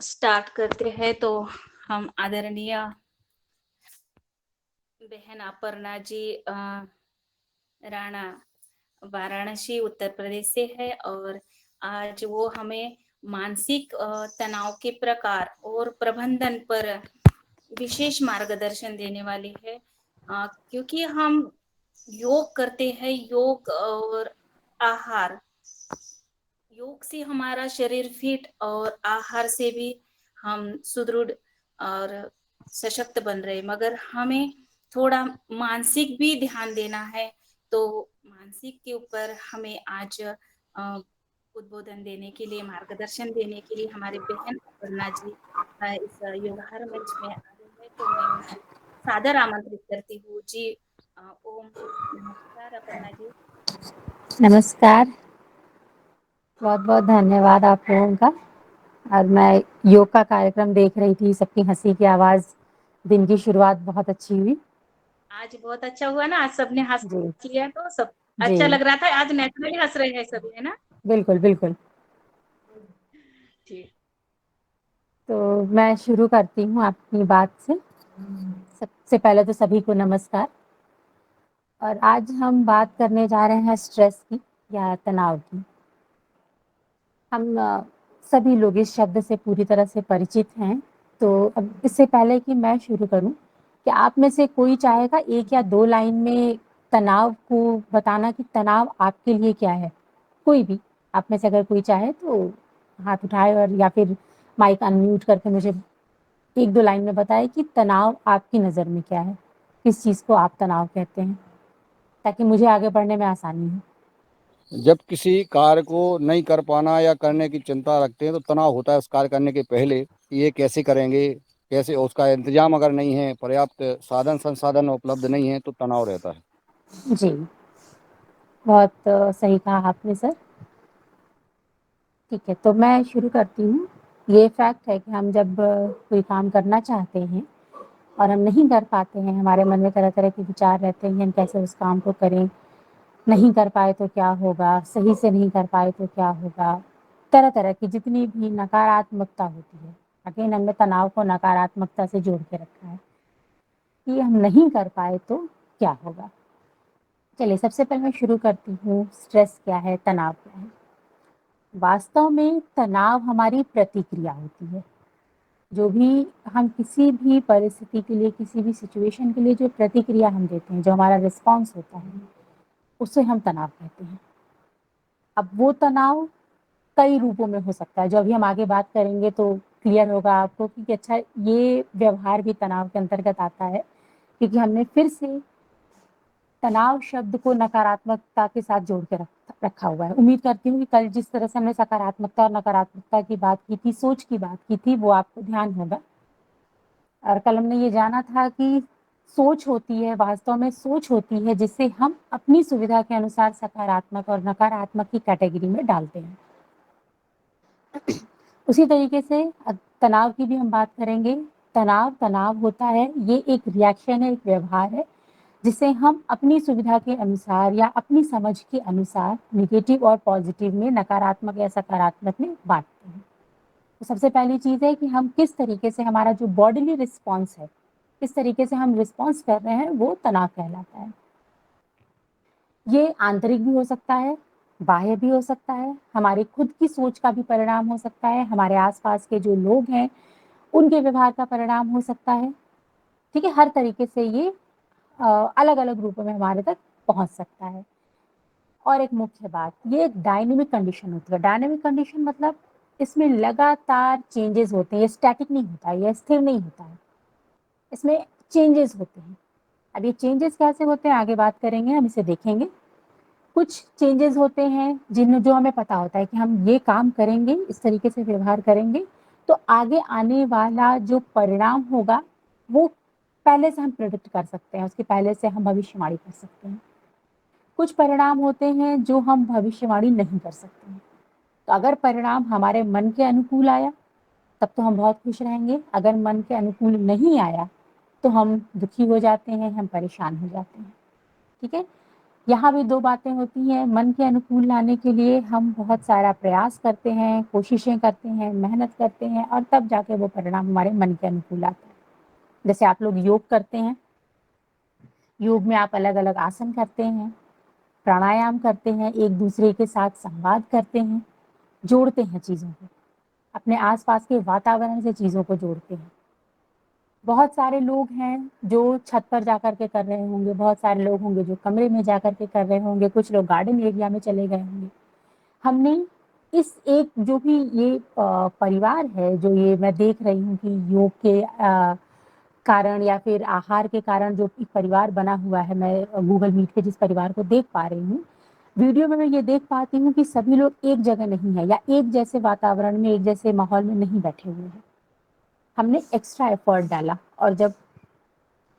Start करते हैं तो हम आदरणीय बहन अपर्णा जी राणा वाराणसी उत्तर प्रदेश से है और आज वो हमें मानसिक तनाव के प्रकार और प्रबंधन पर विशेष मार्गदर्शन देने वाली है। क्योंकि हम योग करते हैं, योग और आहार, योग से हमारा शरीर फिट और आहार से भी हम सुदृढ़ और सशक्त बन रहे, मगर हमें थोड़ा मानसिक भी ध्यान देना है। तो मानसिक के ऊपर हमें आज उद्बोधन देने के लिए, मार्गदर्शन देने के लिए हमारी बहन अपर्णा जी इस योगाहार मंच में आ रहे हैं। तो मैं उनको सादर आमंत्रित करती हूँ जी। ओम नमस्कार अपर्णा जी। नमस्कार। बहुत बहुत धन्यवाद आप लोगों का। और मैं योग का कार्यक्रम देख रही थी, सबकी हंसी की आवाज़, दिन की शुरुआत बहुत अच्छी हुई। आज बहुत अच्छा हुआ ना, आज सबने हंस जी लिया तो सब जी, अच्छा लग रहा था। आज नेचुरली हंस रहे हैं सभी, है ना। बिल्कुल बिल्कुल। ठीक। तो मैं शुरू करती हूँ अपनी बात से। सबसे पहले तो सभी को नमस्कार। और आज हम बात करने जा रहे हैं स्ट्रेस की या तनाव की। हम सभी लोग इस शब्द से पूरी तरह से परिचित हैं। तो अब इससे पहले कि मैं शुरू करूं, कि आप में से कोई चाहेगा एक या दो लाइन में तनाव को बताना कि तनाव आपके लिए क्या है? कोई भी आप में से अगर कोई चाहे तो हाथ उठाए और या फिर माइक अनम्यूट करके मुझे एक दो लाइन में बताए कि तनाव आपकी नज़र में क्या है? किस चीज़ को आप तनाव कहते हैं? ताकि मुझे आगे बढ़ने में आसानी हो। जब किसी कार्य को नहीं कर पाना या करने की चिंता रखते हैं तो तनाव होता है उस कार्य करने के पहले कि ये कैसे करेंगे, कैसे उसका इंतजाम अगर नहीं है, पर्याप्त साधन संसाधन उपलब्ध नहीं है तो तनाव रहता है। जी, बहुत सही कहा आपने सर। ठीक है, तो मैं शुरू करती हूँ। ये फैक्ट है कि हम जब कोई काम करना चाहते हैं और हम नहीं कर पाते हैं, हमारे मन में तरह-तरह के विचार रहते हैं कि हम कैसे उस काम को करें, नहीं कर पाए तो क्या होगा, सही से नहीं कर पाए तो क्या होगा, तरह-तरह की जितनी भी नकारात्मकता होती है। अगेन हमने तनाव को नकारात्मकता से जोड़ के रखा है कि हम नहीं कर पाए तो क्या होगा। चलिए, सबसे पहले मैं शुरू करती हूँ, स्ट्रेस क्या है, तनाव क्या है? वास्तव में तनाव हमारी प्रतिक्रिया होती है। जो भी हम किसी भी परिस्थिति के लिए, किसी भी सिचुएशन के लिए जो प्रतिक्रिया हम देते हैं, जो हमारा रिस्पॉन्स होता है, उसे हम तनाव कहते हैं। अब वो तनाव कई रूपों में हो सकता है, जो अभी हम आगे बात करेंगे तो क्लियर होगा आपको कि अच्छा ये व्यवहार भी तनाव के अंतर्गत आता है, क्योंकि हमने फिर से तनाव शब्द को नकारात्मकता के साथ जोड़ के रखा हुआ है। उम्मीद करती हूँ कि कल जिस तरह से हमने सकारात्मकता और नकारात्मकता की बात की थी, सोच की बात की थी, वो आपको ध्यान होगा। और कल हमने ये जाना था कि सोच होती है, वास्तव में सोच होती है जिसे हम अपनी सुविधा के अनुसार सकारात्मक और नकारात्मक की कैटेगरी में डालते हैं। उसी तरीके से तनाव की भी हम बात करेंगे। तनाव होता है, ये एक रिएक्शन है, एक व्यवहार है, जिसे हम अपनी सुविधा के अनुसार या अपनी समझ के अनुसार नेगेटिव और पॉजिटिव में, नकारात्मक या सकारात्मक में बाँटते हैं। तो सबसे पहली चीज़ है कि हम किस तरीके से, हमारा जो बॉडीली रिस्पॉन्स है, किस तरीके से हम रिस्पॉन्स कर रहे हैं, वो तनाव कहलाता है। ये आंतरिक भी हो सकता है, बाह्य भी हो सकता है, हमारी खुद की सोच का भी परिणाम हो सकता है, हमारे आस-पास के जो लोग हैं, उनके व्यवहार का परिणाम हो सकता है। ठीक है? हर तरीके से ये अलग-अलग रूपों में हमारे तक पहुँच सकता है। और एक मुख्य बात, ये एक डायनामिक कंडीशन होती है। डायनामिक कंडीशन मतलब इसमें लगातार चेंजेस होते हैं, ये स्टैटिक नहीं होता है, ये स्थिर नहीं होता है। इसमें चेंजेस होते हैं। अब ये चेंजेस कैसे होते हैं आगे बात करेंगे, हम इसे देखेंगे। कुछ चेंजेस होते हैं जो हमें पता होता है कि हम ये काम करेंगे, इस तरीके से व्यवहार करेंगे, तो आगे आने वाला जो परिणाम होगा, वो पहले से हम प्रेडिक्ट कर सकते हैं, उसके पहले से हम भविष्यवाणी कर सकते हैं। कुछ परिणाम होते हैं जो हम भविष्यवाणी नहीं कर सकते हैं। तो अगर परिणाम हमारे मन के अनुकूल आया, तब तो हम बहुत खुश रहेंगे। अगर मन के अनुकूल नहीं आया, तो हम दुखी हो जाते हैं, हम परेशान हो जाते हैं। ठीक है? यहाँ भी 2 बातें होती हैं, मन के अनुकूल लाने के लिए हम बहुत सारा प्रयास करते हैं, कोशिशें करते हैं, मेहनत करते हैं और तब जाके वो परिणाम हमारे मन के अनुकूल आता है। जैसे आप लोग योग करते हैं, योग में आप अलग-अलग आसन करते हैं, प्राणायाम करते हैं, एक-दूसरे के साथ संवाद करते हैं, जोड़ते हैं चीज़ों को, अपने आस-पास के वातावरण से चीज़ों को जोड़ते हैं। बहुत सारे लोग हैं जो छत पर जाकर के कर रहे होंगे, बहुत सारे लोग होंगे जो कमरे में जाकर के कर रहे होंगे, कुछ लोग गार्डन एरिया में चले गए होंगे। हमने इस एक जो भी ये परिवार है, जो ये मैं देख रही हूँ कि योग के कारण या फिर आहार के कारण जो एक परिवार बना हुआ है, मैं गूगल मीट पे जिस परिवार को देख पा रही हूँ, वीडियो में मैं ये देख पाती हूँ कि सभी लोग एक जगह नहीं है या एक जैसे वातावरण में, एक जैसे माहौल में नहीं बैठे हुए हैं। हमने एक्स्ट्रा एफर्ट डाला और जब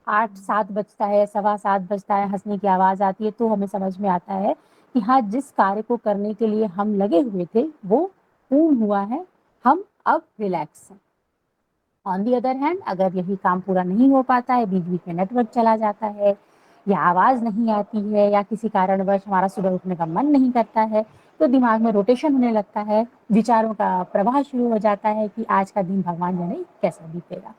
8-7 बजता है, सवा 7 बजता है, हँसने की आवाज़ आती है, तो हमें समझ में आता है कि हाँ, जिस कार्य को करने के लिए हम लगे हुए थे, वो पूर्ण हुआ है, हम अब रिलैक्स हैं। ऑन दी अदर हैंड अगर यही काम पूरा नहीं हो पाता है, बीच-बीच में नेटवर्क चला जाता है या आवाज़ नहीं आती है या किसी कारणवश हमारा सुबह उठने का मन नहीं करता है, तो दिमाग में रोटेशन होने लगता है, विचारों का प्रवाह शुरू हो जाता है कि आज का दिन भगवान जाने कैसा बीतेगा।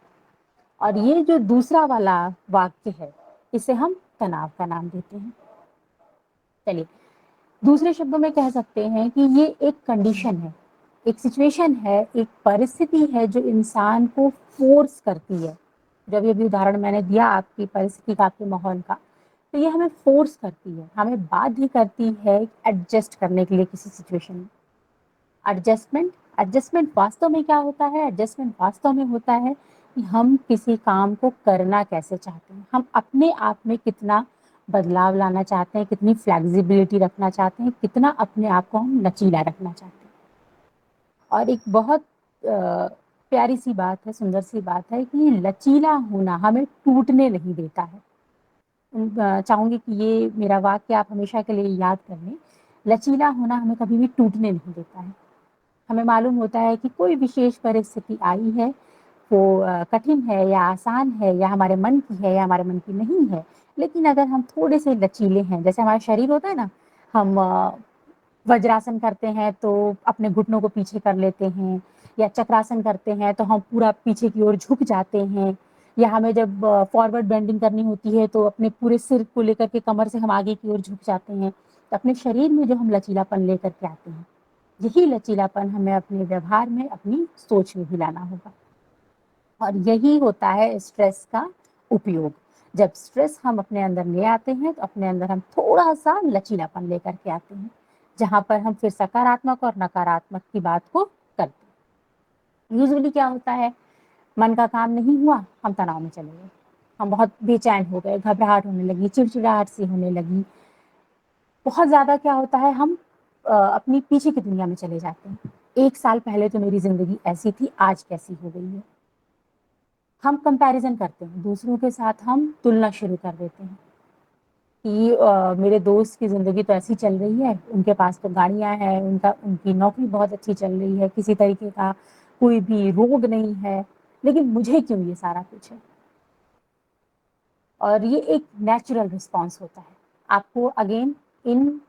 और ये जो दूसरा वाला वाक्य है, इसे हम तनाव का नाम देते हैं। चलिए, दूसरे शब्दों में कह सकते हैं कि ये एक कंडीशन है, एक सिचुएशन है, एक परिस्थिति है जो इंसान को फ़ोर्स करती है। जब ये भी उदाहरण मैंने दिया आपकी परिस्थिति का, आपके माहौल का, तो ये हमें फ़ोर्स करती है, हमें बाध्य करती है एडजस्ट करने के लिए किसी सिचुएशन में। एडजस्टमेंट एडजस्टमेंट वास्तव में क्या होता है? एडजस्टमेंट वास्तव में होता है कि हम किसी काम को करना कैसे चाहते हैं, हम अपने आप में कितना बदलाव लाना चाहते हैं, कितनी फ्लेक्सिबिलिटी रखना चाहते हैं, कितना अपने आप को हम लचीला रखना चाहते हैं। और एक बहुत प्यारी सी बात है, सुंदर सी बात है कि लचीला होना हमें टूटने नहीं देता है। चाहूँगी कि ये मेरा वाक्य आप हमेशा के लिए याद कर लें, लचीला होना हमें कभी भी टूटने नहीं देता है। हमें मालूम होता है कि कोई विशेष परिस्थिति आई है, वो कठिन है या आसान है या हमारे मन की है या हमारे मन की नहीं है, लेकिन अगर हम थोड़े से लचीले हैं, जैसे हमारा शरीर होता है ना, हम वज्रासन करते हैं तो अपने घुटनों को पीछे कर लेते हैं या चक्रासन करते हैं तो हम पूरा पीछे की ओर झुक जाते हैं या हमें जब फॉरवर्ड बेंडिंग करनी होती है तो अपने पूरे सिर को लेकर के कमर से हम आगे की ओर झुक जाते हैं। तो अपने शरीर में जो हम लचीलापन लेकर के आते हैं, यही लचीलापन हमें अपने व्यवहार में, अपनी सोच में भी लाना होगा। और यही होता है स्ट्रेस का उपयोग। जब स्ट्रेस हम अपने अंदर ले आते हैं, तो अपने अंदर हम थोड़ा-सा लचीलापन लेकर के आते हैं, जहाँ पर हम फिर सकारात्मक और नकारात्मक की बात को करते हैं। यूजुअली क्या होता है, मन का काम नहीं हुआ, हम तनाव में चले गए। हम बहुत बेचैन हो गए, घबराहट होने लगी, चिड़चिड़ाहट सी होने लगी। बहुत ज़्यादा क्या होता है, हम अपनी पीछे की दुनिया में चले जाते हैं। 1 साल पहले तो मेरी ज़िंदगी ऐसी थी, आज कैसी हो गई है। हम कंपैरिज़न करते हैं, दूसरों के साथ हम तुलना शुरू कर देते हैं कि मेरे दोस्त की ज़िंदगी तो ऐसी चल रही है, उनके पास तो गाड़ियाँ हैं, उनकी नौकरी बहुत अच्छी चल रही है, किसी तरीके का कोई भी रोग नहीं है, लेकिन मुझे क्यों ये सारा कुछ है? और ये एक नेचुरल रिस्पॉन्स होता है। आपको अगेन इन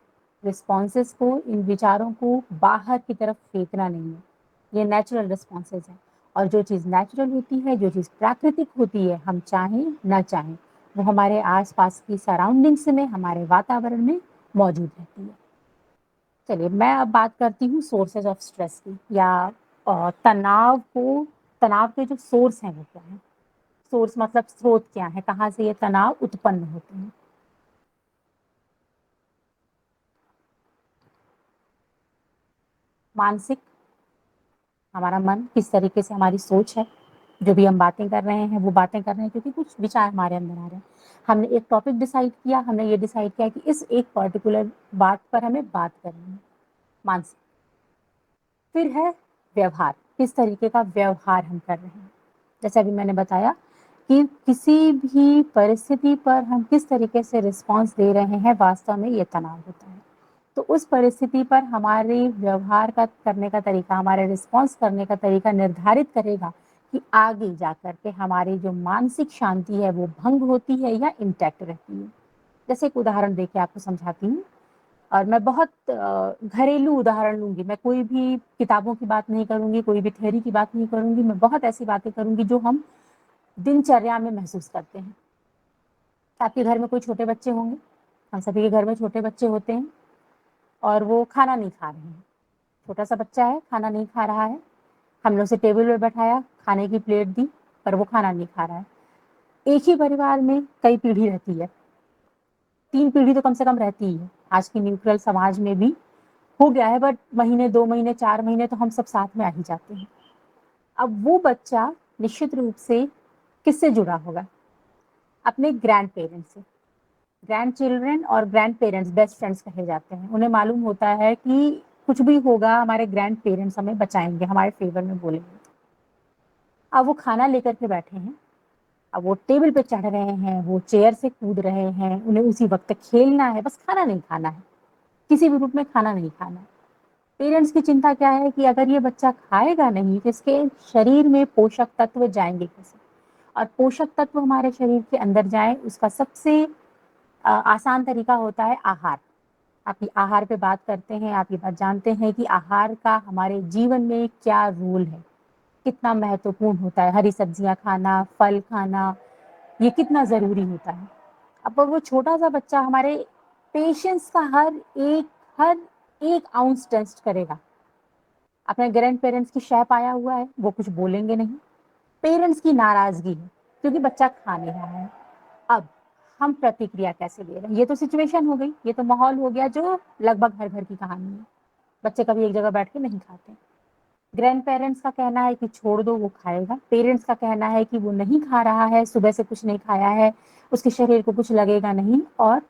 रिस्पॉन्सेज़ को, इन विचारों को बाहर की तरफ फेंकना नहीं है। ये नेचुरल रिस्पॉन्सेज़ हैं और जो चीज़ नेचुरल होती है, जो चीज़ प्राकृतिक होती है, हम चाहें ना चाहें, वो हमारे आस-पास की सराउंडिंग्स में, हमारे वातावरण में मौजूद रहती है। चलिए, मैं अब बात करती हूँ सोर्सेज़ ऑफ स्ट्रेस की या तनाव के जो सोर्स हैं वो क्या हैं? सोर्स मतलब स्रोत क्या है, कहाँ से ये तनाव उत्पन्न होते हैं। मानसिक, हमारा मन किस तरीके से, हमारी सोच है, जो भी हम बातें कर रहे हैं वो बातें कर रहे हैं क्योंकि कुछ विचार हमारे अंदर आ रहे हैं। हमने एक टॉपिक डिसाइड किया, हमने ये डिसाइड किया कि इस एक पर्टिकुलर बात पर हमें बात करनी है, मानसिक। फिर है व्यवहार, किस तरीके का व्यवहार हम कर रहे हैं। जैसे अभी मैंने बताया कि किसी भी परिस्थिति पर हम किस तरीके से रिस्पॉन्स दे रहे हैं, वास्तव में ये तनाव होता है। तो उस परिस्थिति पर हमारे व्यवहार का करने का तरीका, हमारे रिस्पॉन्स करने का तरीका निर्धारित करेगा कि आगे जाकर के हमारी जो मानसिक शांति है वो भंग होती है या इंटैक्ट रहती है। जैसे एक उदाहरण देके आपको समझाती हूँ, और मैं बहुत घरेलू उदाहरण लूँगी, मैं कोई भी किताबों की बात नहीं करूँगी, कोई भी थ्योरी की बात नहीं करूँगी, मैं बहुत ऐसी बातें करूँगी जो हम दिनचर्या में महसूस करते हैं। आपके घर में कोई छोटे बच्चे होंगे, हम सभी के घर में छोटे बच्चे होते हैं और वो खाना नहीं खा रहे हैं। छोटा-सा बच्चा है, खाना नहीं खा रहा है, हमने उसे टेबल पे बैठाया, खाने की प्लेट दी, पर वो खाना नहीं खा रहा है। एक ही परिवार में कई पीढ़ी रहती है, 3 पीढ़ी तो कम से कम रहती ही है। आज की न्यूट्रल समाज में भी हो गया है, बट महीने, 2 महीने, 4 महीने तो हम सब साथ में आ ही जाते हैं। अब वो बच्चा निश्चित रूप से किससे जुड़ा होगा? अपने ग्रैंड पेरेंट्स से। ग्रैंड चिल्ड्रन और ग्रैंड पेरेंट्स बेस्ट फ्रेंड्स कहे जाते हैं। उन्हें मालूम होता है कि कुछ भी होगा, हमारे ग्रैंड पेरेंट्स हमें बचाएँगे, हमारे फ़ेवर में बोलेंगे। अब वो खाना लेकर के बैठे हैं, अब वो टेबल पे चढ़ रहे हैं, वो चेयर से कूद रहे हैं, उन्हें उसी वक़्त खेलना है, बस खाना नहीं खाना है, किसी भी रूप में खाना नहीं खाना है। पेरेंट्स की चिंता क्या है कि अगर ये बच्चा खाएगा नहीं, तो इसके शरीर में पोषक तत्व जाएँगे कैसे? और पोषक तत्व हमारे शरीर के अंदर जाएँ, उसका सबसे आसान तरीका होता है आहार। आप ये आहार पे बात करते हैं, आप ये बात जानते हैं कि आहार का हमारे जीवन में क्या रोल है, कितना महत्वपूर्ण होता है। हरी सब्जियाँ खाना, फल खाना, ये कितना ज़रूरी होता है। अब वो छोटा-सा बच्चा हमारे पेशेंस का हर एक आउंस टेस्ट करेगा। अपने ग्रैंड पेरेंट्स की शय पाया हुआ है, वो कुछ बोलेंगे नहीं। पेरेंट्स की नाराज़गी है, क्योंकि बच्चा खा नहीं रहा है। अब हम प्रतिक्रिया कैसे दे रहे हैं? ये तो सिचुएशन हो गई, ये तो माहौल हो गया जो लगभग हर घर की कहानी है। बच्चे कभी एक जगह बैठ के नहीं खाते। ग्रैंड पेरेंट्स का कहना है कि छोड़ दो, वो खाएगा। पेरेंट्स का कहना है कि वो नहीं खा रहा है, सुबह से कुछ नहीं खाया है, उसके शरीर को कुछ लगेगा नहीं, और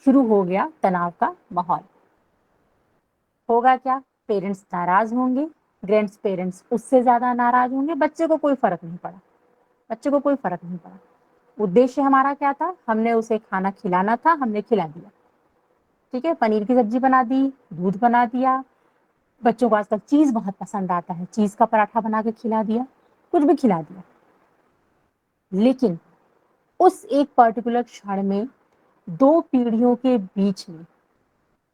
शुरू हो गया तनाव का माहौल। होगा क्या? पेरेंट्स नाराज़ होंगे, ग्रैंड पेरेंट्स उससे ज़्यादा नाराज़ होंगे, बच्चे को कोई फ़र्क नहीं पड़ा, बच्चे को कोई फ़र्क नहीं पड़ा। उद्देश्य हमारा क्या था? हमने उसे खाना खिलाना था, हमने खिला दिया। ठीक है? पनीर की सब्ज़ी बना दी, दूध बना दिया, बच्चों को आजकल चीज़ बहुत पसंद आता है, चीज़ का पराठा बना के खिला दिया, कुछ भी खिला दिया। लेकिन उस एक पर्टिकुलर क्षण में 2 पीढ़ियों के बीच में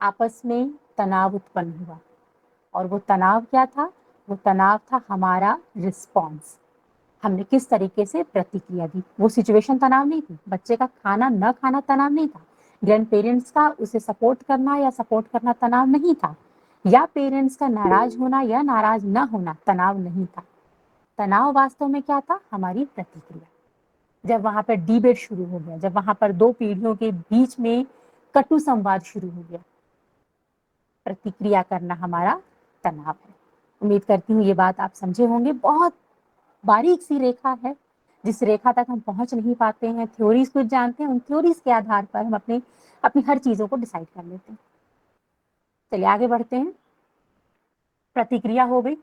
आपस में तनाव उत्पन्न हुआ, और वो तनाव क्या था? वो तनाव था हमारा रिस्पॉन्स। हमने किस तरीके से प्रतिक्रिया दी। वो सिचुएशन तनाव नहीं थी, बच्चे का खाना न खाना तनाव नहीं था, ग्रैंड पेरेंट्स का उसे सपोर्ट करना या सपोर्ट करना तनाव नहीं था, या पेरेंट्स का नाराज होना या नाराज न होना तनाव नहीं था। तनाव वास्तव में क्या था? हमारी प्रतिक्रिया। जब वहां पर डिबेट शुरू हो गया, जब वहां पर 2 पीढ़ियों के बीच में कटु संवाद शुरू हो गया, प्रतिक्रिया करना हमारा तनाव है। उम्मीद करती हूँ ये बात आप समझे होंगे। बहुत बारीक सी रेखा है, जिस रेखा तक हम पहुंच नहीं पाते हैं। थ्योरीज कुछ जानते हैं, उन थ्योरीज के आधार पर हम अपनी हर चीजों को डिसाइड कर लेते हैं। चलिए आगे बढ़ते हैं। प्रतिक्रिया हो गई,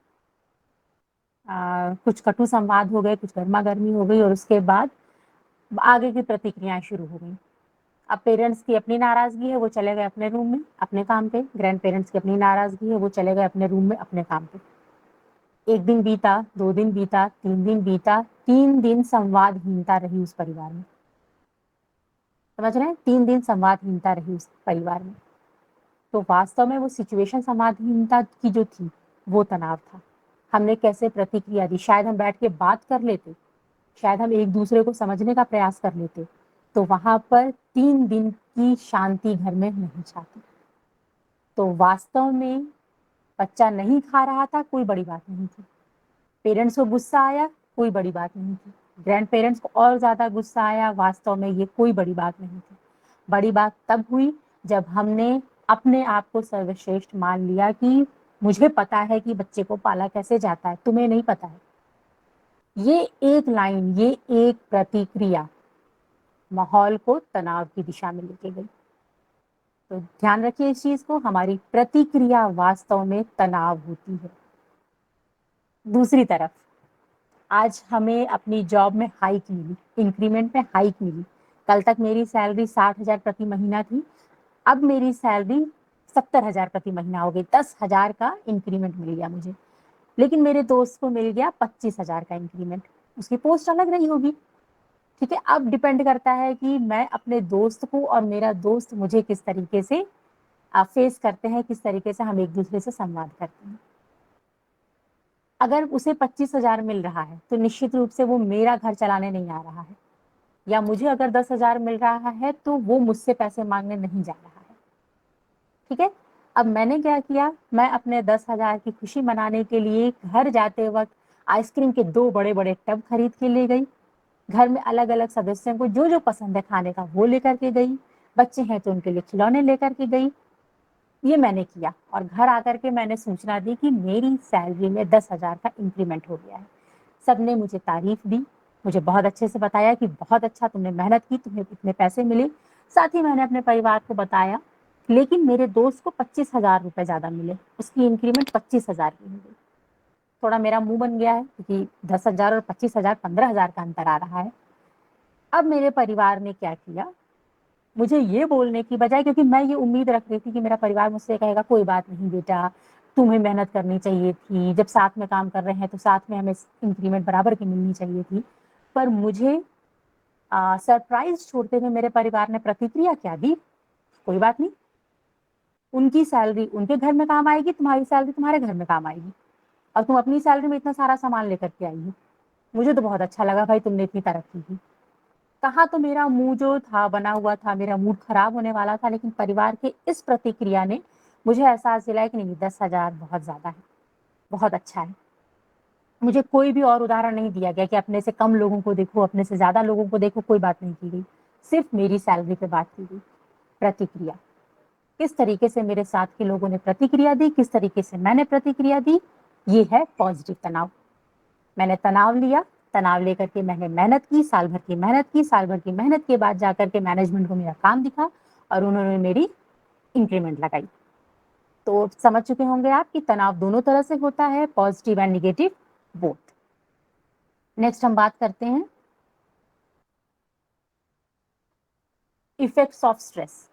कुछ कटु संवाद हो गए, कुछ गर्मा गर्मी हो गई, और उसके बाद आगे की प्रतिक्रियाएं शुरू हो गई। अब पेरेंट्स की अपनी नाराजगी है, वो चले गए अपने रूम में अपने काम पे। ग्रैंड पेरेंट्स की अपनी नाराजगी है, वो चले गए अपने रूम में अपने काम पे। 1 दिन बीता, 2 दिन बीता, 3 दिन बीता, 3 दिन संवादहीनता रही उस परिवार में। समझ रहे हैं? 3 दिन संवादहीनता रही उस परिवार में। तो वास्तव में वो सिचुएशन संवादहीनता की जो थी, वो तनाव था। हमने कैसे प्रतिक्रिया दी? शायद हम बैठ के बात कर लेते, शायद हम एक दूसरे को समझने का प्रयास कर लेते, तो वहां पर 3 दिन की शांति घर में नहीं छाती। तो वास्तव में बच्चा नहीं खा रहा था, कोई बड़ी बात नहीं थी। पेरेंट्स को गुस्सा आया, कोई बड़ी बात नहीं थी। ग्रैंड पेरेंट्स को और ज्यादा गुस्सा आया, वास्तव में ये कोई बड़ी बात नहीं थी। बड़ी बात तब हुई जब हमने अपने आप को सर्वश्रेष्ठ मान लिया कि मुझे पता है कि बच्चे को पाला कैसे जाता है, तुम्हें नहीं पता है। ये एक लाइन, ये एक प्रतिक्रिया माहौल को तनाव की दिशा में लेके गई। तो ध्यान रखिए इस चीज को, हमारी प्रतिक्रिया वास्तव में तनाव होती है। दूसरी तरफ, आज हमें अपनी जॉब में हाइक मिली, इंक्रीमेंट में हाइक मिली। कल तक मेरी सैलरी 60,000 प्रति महीना थी, अब मेरी सैलरी 70,000 प्रति महीना हो गई। 10,000 का इंक्रीमेंट मिल गया मुझे। लेकिन मेरे दोस्त को मिल गया 25,000 का इंक्रीमेंट। उसकी पोस्ट अलग रही होगी, ठीक है, अब डिपेंड करता है कि मैं अपने दोस्त को और मेरा दोस्त मुझे किस तरीके से फेस करते हैं, किस तरीके से हम एक दूसरे से संवाद करते हैं। अगर उसे 25,000 मिल रहा है तो निश्चित रूप से वो मेरा घर चलाने नहीं आ रहा है, या मुझे अगर 10,000 मिल रहा है तो वो मुझसे पैसे मांगने नहीं जा रहा है। ठीक है, अब मैंने क्या किया, मैं अपने 10,000 की खुशी मनाने के लिए घर जाते वक्त आइसक्रीम के 2 बड़े-बड़े टब खरीद के ले गई। घर में अलग-अलग सदस्यों को जो-जो पसंद है खाने का वो लेकर के गई। बच्चे हैं तो उनके लिए खिलौने लेकर के गई। ये मैंने किया और घर आकर के मैंने सूचना दी कि मेरी सैलरी में 10,000 का इंक्रीमेंट हो गया है। सबने मुझे तारीफ दी, मुझे बहुत अच्छे से बताया कि बहुत अच्छा तुमने मेहनत की, तुम्हें इतने पैसे मिले। साथ ही मैंने अपने परिवार को बताया, लेकिन मेरे दोस्त को 25,000 रुपए ज़्यादा मिले, उसकी इंक्रीमेंट 25,000 की हो गई। थोड़ा मेरा मुँह बन गया है क्योंकि 10,000 और 25,000 15,000 का अंतर आ रहा है। अब मेरे परिवार ने क्या किया, मुझे ये बोलने की बजाय, क्योंकि मैं ये उम्मीद रख रही थी कि मेरा परिवार मुझसे कहेगा कोई बात नहीं बेटा, तुम्हें मेहनत करनी चाहिए थी, जब साथ में काम कर रहे हैं तो साथ में हमें इंक्रीमेंट बराबर की मिलनी चाहिए थी। पर मुझे सरप्राइज छोड़ते हुए मेरे परिवार ने प्रतिक्रिया क्या दी, कोई बात नहीं, उनकी सैलरी उनके घर में काम आएगी, तुम्हारी सैलरी तुम्हारे घर में काम आएगी, और तुम अपनी सैलरी में इतना सारा सामान लेकर के आई हो। मुझे तो बहुत अच्छा लगा भाई, तुमने इतनी तरक्की की। कहा तो मेरा मुंह जो था बना हुआ था, मेरा मूड खराब होने वाला था, लेकिन परिवार के इस प्रतिक्रिया ने मुझे एहसास दिलाया कि नहीं, 10,000 बहुत ज्यादा है, बहुत अच्छा है। मुझे कोई भी और उदाहरण नहीं दिया गया कि अपने से कम लोगों को देखो, अपने से ज्यादा लोगों को देखो, कोई बात नहीं की गई, सिर्फ मेरी सैलरी पे बात की गई। प्रतिक्रिया, किस तरीके से मेरे साथ के लोगों ने प्रतिक्रिया दी, किस तरीके से मैंने प्रतिक्रिया दी, ये है पॉजिटिव तनाव। मैंने तनाव लिया, तनाव लेकर के मैंने मेहनत की, साल भर की मेहनत की, साल भर की मेहनत के बाद जाकर के मैनेजमेंट को मेरा काम दिखा और उन्होंने मेरी इंक्रीमेंट लगाई। तो समझ चुके होंगे आप कि तनाव दोनों तरह से होता है, positive and negative both. Next हम बात करते हैं इफेक्ट्स ऑफ स्ट्रेस।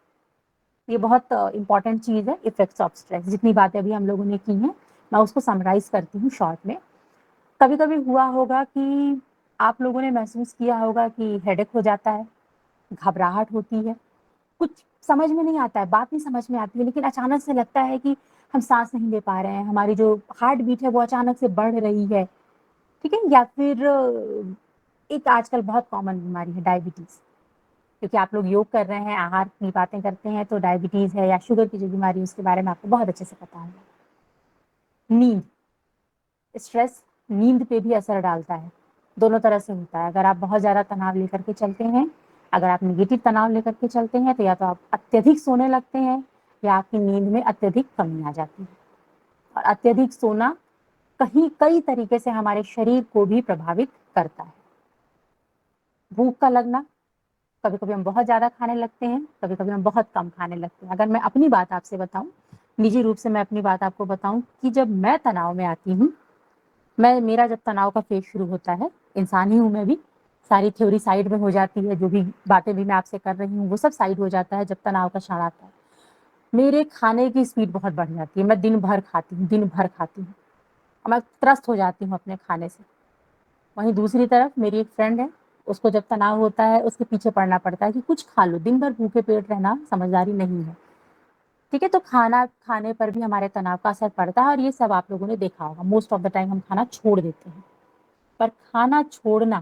ये बहुत इंपॉर्टेंट चीज है, इफेक्ट्स ऑफ स्ट्रेस। जितनी बातें अभी हम लोगों ने की हैं मैं उसको समराइज करती हूँ शॉर्ट में। कभी कभी हुआ होगा कि आप लोगों ने महसूस किया होगा कि हेडेक हो जाता है, घबराहट होती है, कुछ समझ में नहीं आता है, बात नहीं समझ में आती है, लेकिन अचानक से लगता है कि हम सांस नहीं ले पा रहे हैं, हमारी जो हार्ट बीट है वो अचानक से बढ़ रही है। ठीक है, या फिर एक आजकल बहुत कॉमन बीमारी है डायबिटीज, क्योंकि आप लोग योग कर रहे हैं, आहार की बातें करते हैं, तो डायबिटीज है या शुगर की जो बीमारी है उसके बारे में आपको बहुत अच्छे से पता है। नींद, स्ट्रेस नींद पे भी असर डालता है, दोनों तरह से होता है। अगर आप बहुत ज्यादा तनाव लेकर के चलते हैं, अगर आप निगेटिव तनाव लेकर के चलते हैं, तो या तो आप अत्यधिक सोने लगते हैं या आपकी नींद में अत्यधिक कमी आ जाती है। और अत्यधिक सोना कहीं कई तरीके से हमारे शरीर को भी प्रभावित करता है। भूख का लगना, कभी कभी हम बहुत ज्यादा खाने लगते हैं, कभी कभी हम बहुत कम खाने लगते हैं। अगर मैं अपनी बात आपसे बताऊं, निजी रूप से मैं अपनी बात आपको बताऊं कि जब मैं तनाव में आती हूँ, मेरा जब तनाव का फेज शुरू होता है, इंसान ही हूं मैं भी, सारी थ्योरी साइड में हो जाती है, जो भी बातें भी मैं आपसे कर रही हूँ वो सब साइड हो जाता है जब तनाव का क्षण आता है। मेरे खाने की स्पीड बहुत बढ़ जाती है, मैं दिन भर खाती हूँ, दिन भर खाती हूँ, और मैं त्रस्त हो जाती हूँ अपने खाने से। वहीं दूसरी तरफ मेरी एक फ्रेंड है, उसको जब तनाव होता है उसके पीछे पड़ना पड़ता है कि कुछ खा लो, दिन भर भूखे पेट रहना समझदारी नहीं है। ठीक है, तो खाना खाने पर भी हमारे तनाव का असर पड़ता है, और ये सब आप लोगों ने देखा होगा, मोस्ट ऑफ द टाइम हम खाना छोड़ देते हैं। पर खाना छोड़ना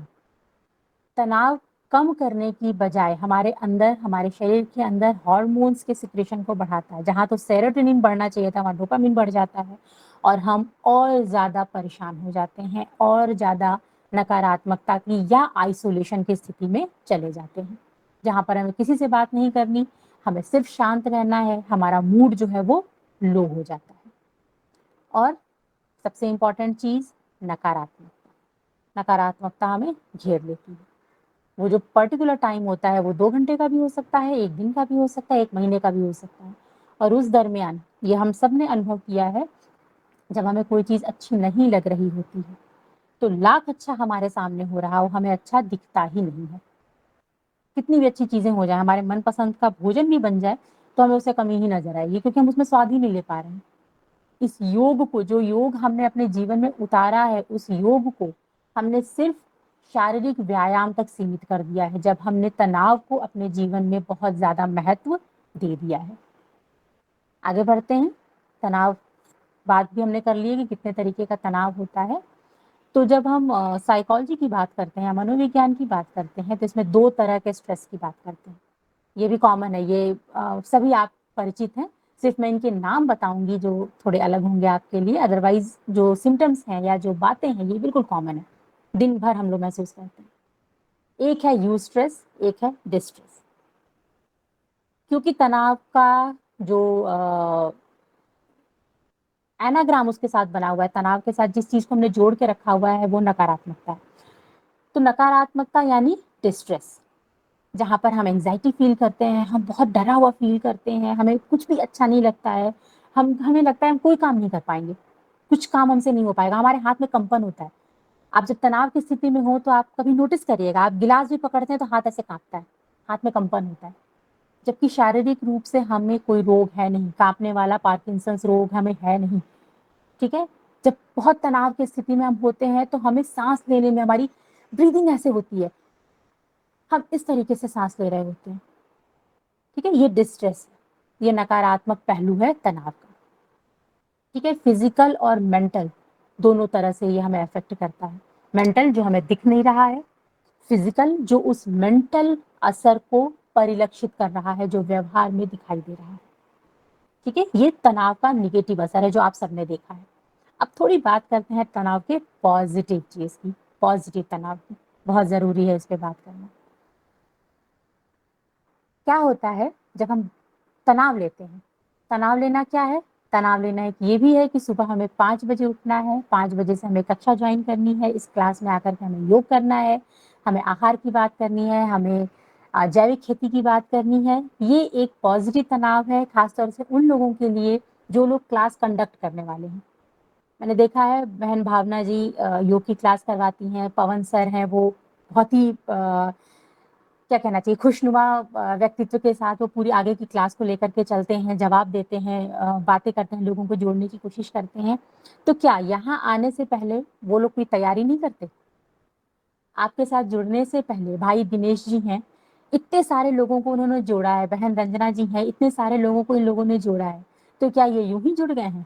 तनाव कम करने की बजाय हमारे अंदर, हमारे शरीर के अंदर हार्मोन्स के सिक्रेशन को बढ़ाता है। जहाँ तो सेरोटोनिन बढ़ना चाहिए था वहाँ डोपामिन बढ़ जाता है, और हम और ज़्यादा परेशान हो जाते हैं, और ज़्यादा नकारात्मकता की या आइसोलेशन की स्थिति में चले जाते हैं, जहाँ पर हमें किसी से बात नहीं करनी, हमें सिर्फ शांत रहना है, हमारा मूड जो है वो लो हो जाता है। और सबसे इम्पॉर्टेंट चीज़, नकारात्मकता। नकारात्मकता हमें घेर लेती है। वो जो पर्टिकुलर टाइम होता है वो 2 घंटे का भी हो सकता है, 1 दिन का भी हो सकता है, 1 महीने का भी हो सकता है, और उस दरमियान ये हम सब ने अनुभव किया है, जब हमें कोई चीज़ अच्छी नहीं लग रही होती है तो लाख अच्छा हमारे सामने हो रहा हो, हमें अच्छा दिखता ही नहीं है। कितनी भी अच्छी चीज़ें हो जाए, हमारे मनपसंद का भोजन भी बन जाए, तो हमें उससे कमी ही नज़र आएगी, क्योंकि हम उसमें स्वाद ही नहीं ले पा रहे हैं। इस योग को, जो योग हमने अपने जीवन में उतारा है, उस योग को हमने सिर्फ शारीरिक व्यायाम तक सीमित कर दिया है, जब हमने तनाव को अपने जीवन में बहुत ज़्यादा महत्व दे दिया है। आगे बढ़ते हैं। तनाव बात भी हमने कर ली है कि कितने तरीके का तनाव होता है। तो जब हम साइकोलॉजी की बात करते हैं, मनोविज्ञान की बात करते हैं, तो इसमें 2 तरह के स्ट्रेस की बात करते हैं। ये भी कॉमन है, ये सभी आप परिचित हैं। सिर्फ मैं इनके नाम बताऊंगी जो थोड़े अलग होंगे आपके लिए, अदरवाइज जो सिम्टम्स हैं या जो बातें हैं ये बिल्कुल कॉमन है, दिन भर हम लोग महसूस करते हैं। एक है यूस्ट्रेस, एक है डिस्ट्रेस। क्योंकि तनाव का जो एनाग्राम उसके साथ बना हुआ है, तनाव के साथ जिस चीज को हमने जोड़ के रखा हुआ है वो नकारात्मकता है। तो नकारात्मकता यानी डिस्ट्रेस, जहाँ पर हम एंजाइटी फील करते हैं, हम बहुत डरा हुआ फील करते हैं, हमें कुछ भी अच्छा नहीं लगता है, हमें लगता है हम कोई काम नहीं कर पाएंगे, कुछ काम हमसे नहीं हो पाएगा, हमारे हाथ में कंपन होता है। आप जब तनाव की स्थिति में हो तो आप कभी नोटिस करिएगा, आप गिलास भी पकड़ते हैं तो हाथ ऐसे कांपता है, हाथ में कंपन होता है। जबकि शारीरिक रूप से हमें कोई रोग है नहीं, कांपने वाला पार्किंसंस रोग हमें है नहीं, ठीक है। जब बहुत तनाव की स्थिति में हम होते हैं तो हमें सांस लेने में, हमारी ब्रीदिंग ऐसे होती है, हम इस तरीके से सांस ले रहे होते हैं, ठीक है। ये डिस्ट्रेस है, ये नकारात्मक पहलू है तनाव का, ठीक है। फिजिकल और मेंटल दोनों तरह से ये हमें अफेक्ट करता है। मेंटल जो हमें दिख नहीं रहा है, फिजिकल जो उस मेंटल असर को परिलक्षित कर रहा है, जो व्यवहार में दिखाई दे रहा है, ठीक है। ये तनाव का निगेटिव असर है जो आप सबने देखा है। अब थोड़ी बात करते हैं तनाव के पॉजिटिव चीज की, पॉजिटिव तनाव की, बहुत जरूरी है इस पे बात करना। क्या होता है जब हम तनाव लेते हैं? तनाव लेना क्या है? तनाव लेना एक ये भी है कि सुबह हमें 5 बजे उठना है, 5 बजे से हमें कक्षा ज्वाइन करनी है, इस क्लास में आकर के हमें योग करना है, हमें आहार की बात करनी है, हमें जैविक खेती की बात करनी है। ये एक पॉजिटिव तनाव है, खासतौर से उन लोगों के लिए जो लोग क्लास कंडक्ट करने वाले हैं। मैंने देखा है बहन भावना जी योग की क्लास करवाती हैं, पवन सर हैं, वो बहुत ही क्या कहना चाहिए, खुशनुमा व्यक्तित्व के साथ वो पूरी आगे की क्लास को लेकर के चलते हैं, जवाब देते हैं, बातें करते हैं, लोगों को जोड़ने की कोशिश करते हैं। तो क्या यहाँ आने से पहले वो लोग कोई तैयारी नहीं करते? आपके साथ जुड़ने से पहले भाई दिनेश जी हैं, इतने सारे लोगों को उन्होंने जोड़ा है, बहन रंजना जी हैं, इतने सारे लोगों को इन लोगों ने जोड़ा है। तो क्या ये यूं ही जुड़ गए हैं?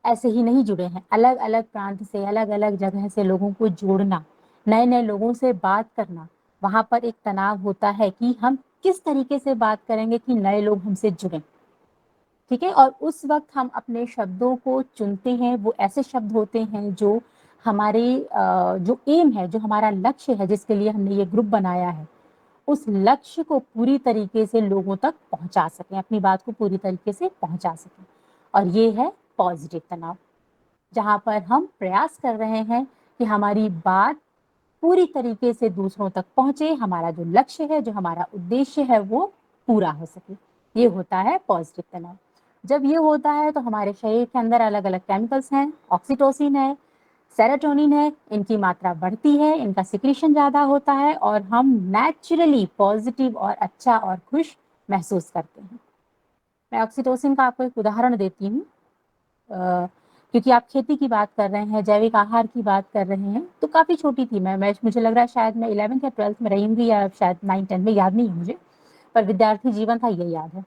ऐसे ही नहीं जुड़े हैं। अलग अलग प्रांत से, अलग अलग जगह से लोगों को जोड़ना, नए नए लोगों से बात करना, वहां पर एक तनाव होता है कि हम किस तरीके से बात करेंगे कि नए लोग हमसे जुड़ें, ठीक है। और उस वक्त हम अपने शब्दों को चुनते हैं, वो ऐसे शब्द होते हैं जो हमारे जो एम है, जो हमारा लक्ष्य है, जिसके लिए हमने ये ग्रुप बनाया है, उस लक्ष्य को पूरी तरीके से लोगों तक पहुंचा सकें, अपनी बात को पूरी तरीके से पहुंचा सकें। और ये है पॉजिटिव तनाव, जहाँ पर हम प्रयास कर रहे हैं कि हमारी बात पूरी तरीके से दूसरों तक पहुंचे, हमारा जो लक्ष्य है, जो हमारा उद्देश्य है, वो पूरा हो सके। ये होता है पॉजिटिव तनाव। जब ये होता है तो हमारे शरीर के अंदर अलग अलग केमिकल्स हैं, ऑक्सीटोसिन है, सेरोटोनिन है, इनकी मात्रा बढ़ती है, इनका सिक्रीशन ज्यादा होता है और हम नेचुरली पॉजिटिव और अच्छा और खुश महसूस करते हैं। मैं ऑक्सीटोसिन का आपको एक उदाहरण देती हूँ, क्योंकि आप खेती की बात कर रहे हैं, जैविक आहार की बात कर रहे हैं, तो काफ़ी छोटी थी मैं मुझे लग रहा है शायद मैं 11th या 12th में रही होंगी, या शायद 9-10 में, याद नहीं है मुझे, पर विद्यार्थी जीवन था ये याद है।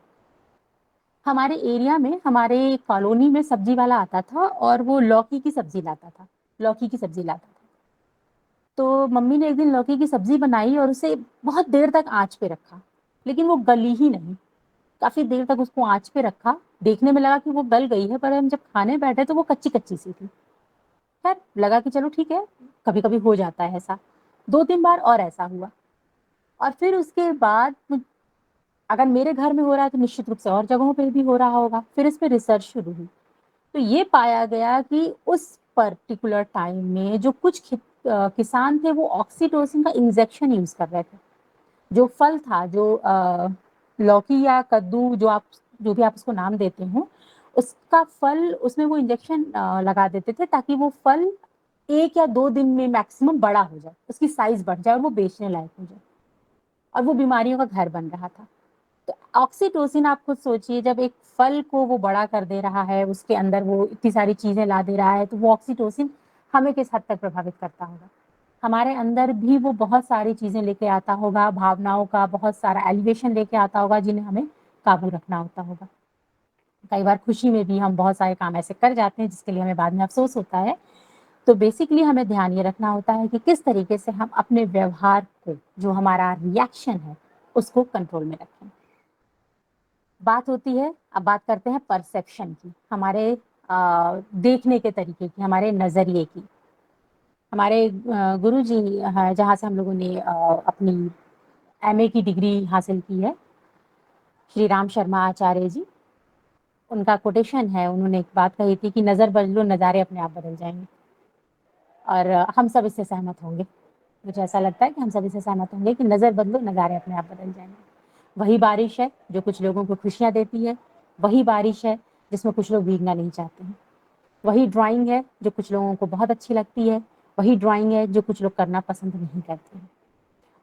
हमारे एरिया में, हमारे कॉलोनी में सब्जी वाला आता था और वो लौकी की सब्जी लाता था, लौकी की सब्जी लाता था। तो मम्मी ने एक दिन लौकी की सब्जी बनाई और उसे बहुत देर तक आँच पे रखा, लेकिन वो गली ही नहीं। काफ़ी देर तक उसको आँच पे रखा, देखने में लगा कि वो गल गई है, पर हम जब खाने बैठे तो वो कच्ची-कच्ची सी थी। खैर लगा कि चलो ठीक है, कभी-कभी हो जाता है ऐसा। 2-3 बार और ऐसा हुआ और फिर उसके बाद अगर मेरे घर में हो रहा है तो निश्चित रूप से और जगहों पे भी हो रहा होगा। फिर इस पे रिसर्च शुरू हुई, तो ये पाया गया कि उस पर्टिकुलर टाइम में जो कुछ किसान थे वो ऑक्सीटोसिन का इंजेक्शन यूज़ कर रहे थे। जो फल था, जो लौकी या कद्दू, जो भी आप उसको नाम देते हो, उसका फल, उसमें वो इंजेक्शन लगा देते थे ताकि वो फल 1 या 2 दिन में मैक्सिमम बड़ा हो जाए, उसकी साइज बढ़ जाए और वो बेचने लायक हो जाए, और वो बीमारियों का घर बन रहा था। तो ऑक्सीटोसिन आप खुद सोचिए, जब एक फल को वो बड़ा कर दे रहा है, उसके अंदर वो इतनी सारी चीजें ला दे रहा है, तो वो ऑक्सीटोसिन हमें किस हद तक प्रभावित करता होगा? हमारे अंदर भी वो बहुत सारी चीज़ें लेके आता होगा, भावनाओं का बहुत सारा एलिवेशन लेके आता होगा जिन्हें हमें काबू रखना होता होगा। कई बार खुशी में भी हम बहुत सारे काम ऐसे कर जाते हैं जिसके लिए हमें बाद में अफ़सोस होता है। तो बेसिकली हमें ध्यान ये रखना होता है कि किस तरीके से हम अपने व्यवहार को, जो हमारा रिएक्शन है, उसको कंट्रोल में रखें। बात होती है, अब बात करते हैं परसेप्शन की, हमारे देखने के तरीके की, हमारे नज़रिए की। हमारे गुरुजी हैं जहाँ से हम लोगों ने अपनी एमए की डिग्री हासिल की है, श्री राम शर्मा आचार्य जी, उनका कोटेशन है, उन्होंने एक बात कही थी कि नज़र बदलो, नज़ारे अपने आप बदल जाएँगे। और हम सब इससे सहमत होंगे। मुझे ऐसा लगता है कि हम सब इससे सहमत होंगे कि नज़र बदलो, नज़ारे अपने आप बदल जाएँगे। वही बारिश है जो कुछ लोगों को खुशियाँ देती है, वही बारिश है जिसमें कुछ लोग भीगना नहीं चाहते हैं। वही ड्राइंग है जो कुछ लोगों को बहुत अच्छी लगती है, वही ड्राइंग है जो कुछ लोग करना पसंद नहीं करते हैं।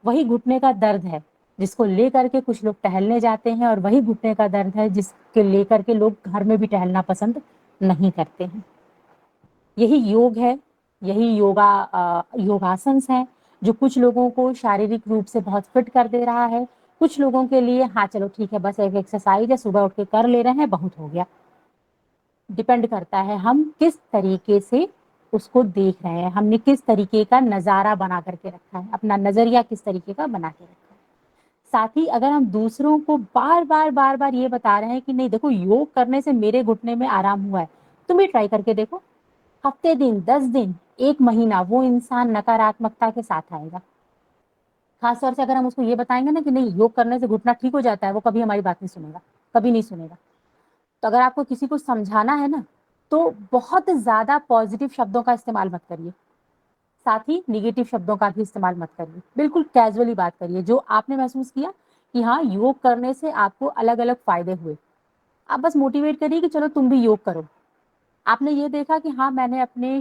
वही घुटने का दर्द है जिसको लेकर के कुछ लोग टहलने जाते हैं, और वही घुटने का दर्द है जिसके लेकर के लोग घर में भी टहलना पसंद नहीं करते हैं। यही योग है, यही योगासन्स हैं जो कुछ लोगों को शारीरिक रूप से बहुत फिट कर दे रहा है। कुछ लोगों के लिए हाँ चलो ठीक है, बस एक एक्सरसाइज है, सुबह उठ के कर ले रहे हैं, बहुत हो गया। डिपेंड करता है हम किस तरीके से उसको देख रहे हैं, हमने किस तरीके का नज़ारा बना करके रखा है, अपना नज़रिया किस तरीके का बना के रखा है। साथ ही अगर हम दूसरों को बार-बार ये बता रहे हैं कि नहीं देखो, योग करने से मेरे घुटने में आराम हुआ है, तुम भी ट्राई करके देखो। हफ्ते दिन, 10 दिन, 1 महीना वो इंसान नकारात्मकता के साथ आएगा। खास तौर से अगर हम उसको ये बताएँगे ना कि नहीं योग करने से घुटना ठीक हो जाता है, वो कभी हमारी बात नहीं सुनेगा, कभी नहीं सुनेगा। तो अगर आपको किसी को समझाना है ना, तो बहुत ज़्यादा पॉज़िटिव शब्दों का इस्तेमाल मत करिए। साथ ही नेगेटिव शब्दों का भी इस्तेमाल मत करिए। बिल्कुल कैज़ुअली बात करिए, जो आपने महसूस किया कि हाँ, योग करने से आपको अलग-अलग फ़ायदे हुए। आप बस मोटिवेट करिए कि चलो तुम भी योग करो। आपने ये देखा कि हाँ, मैंने अपने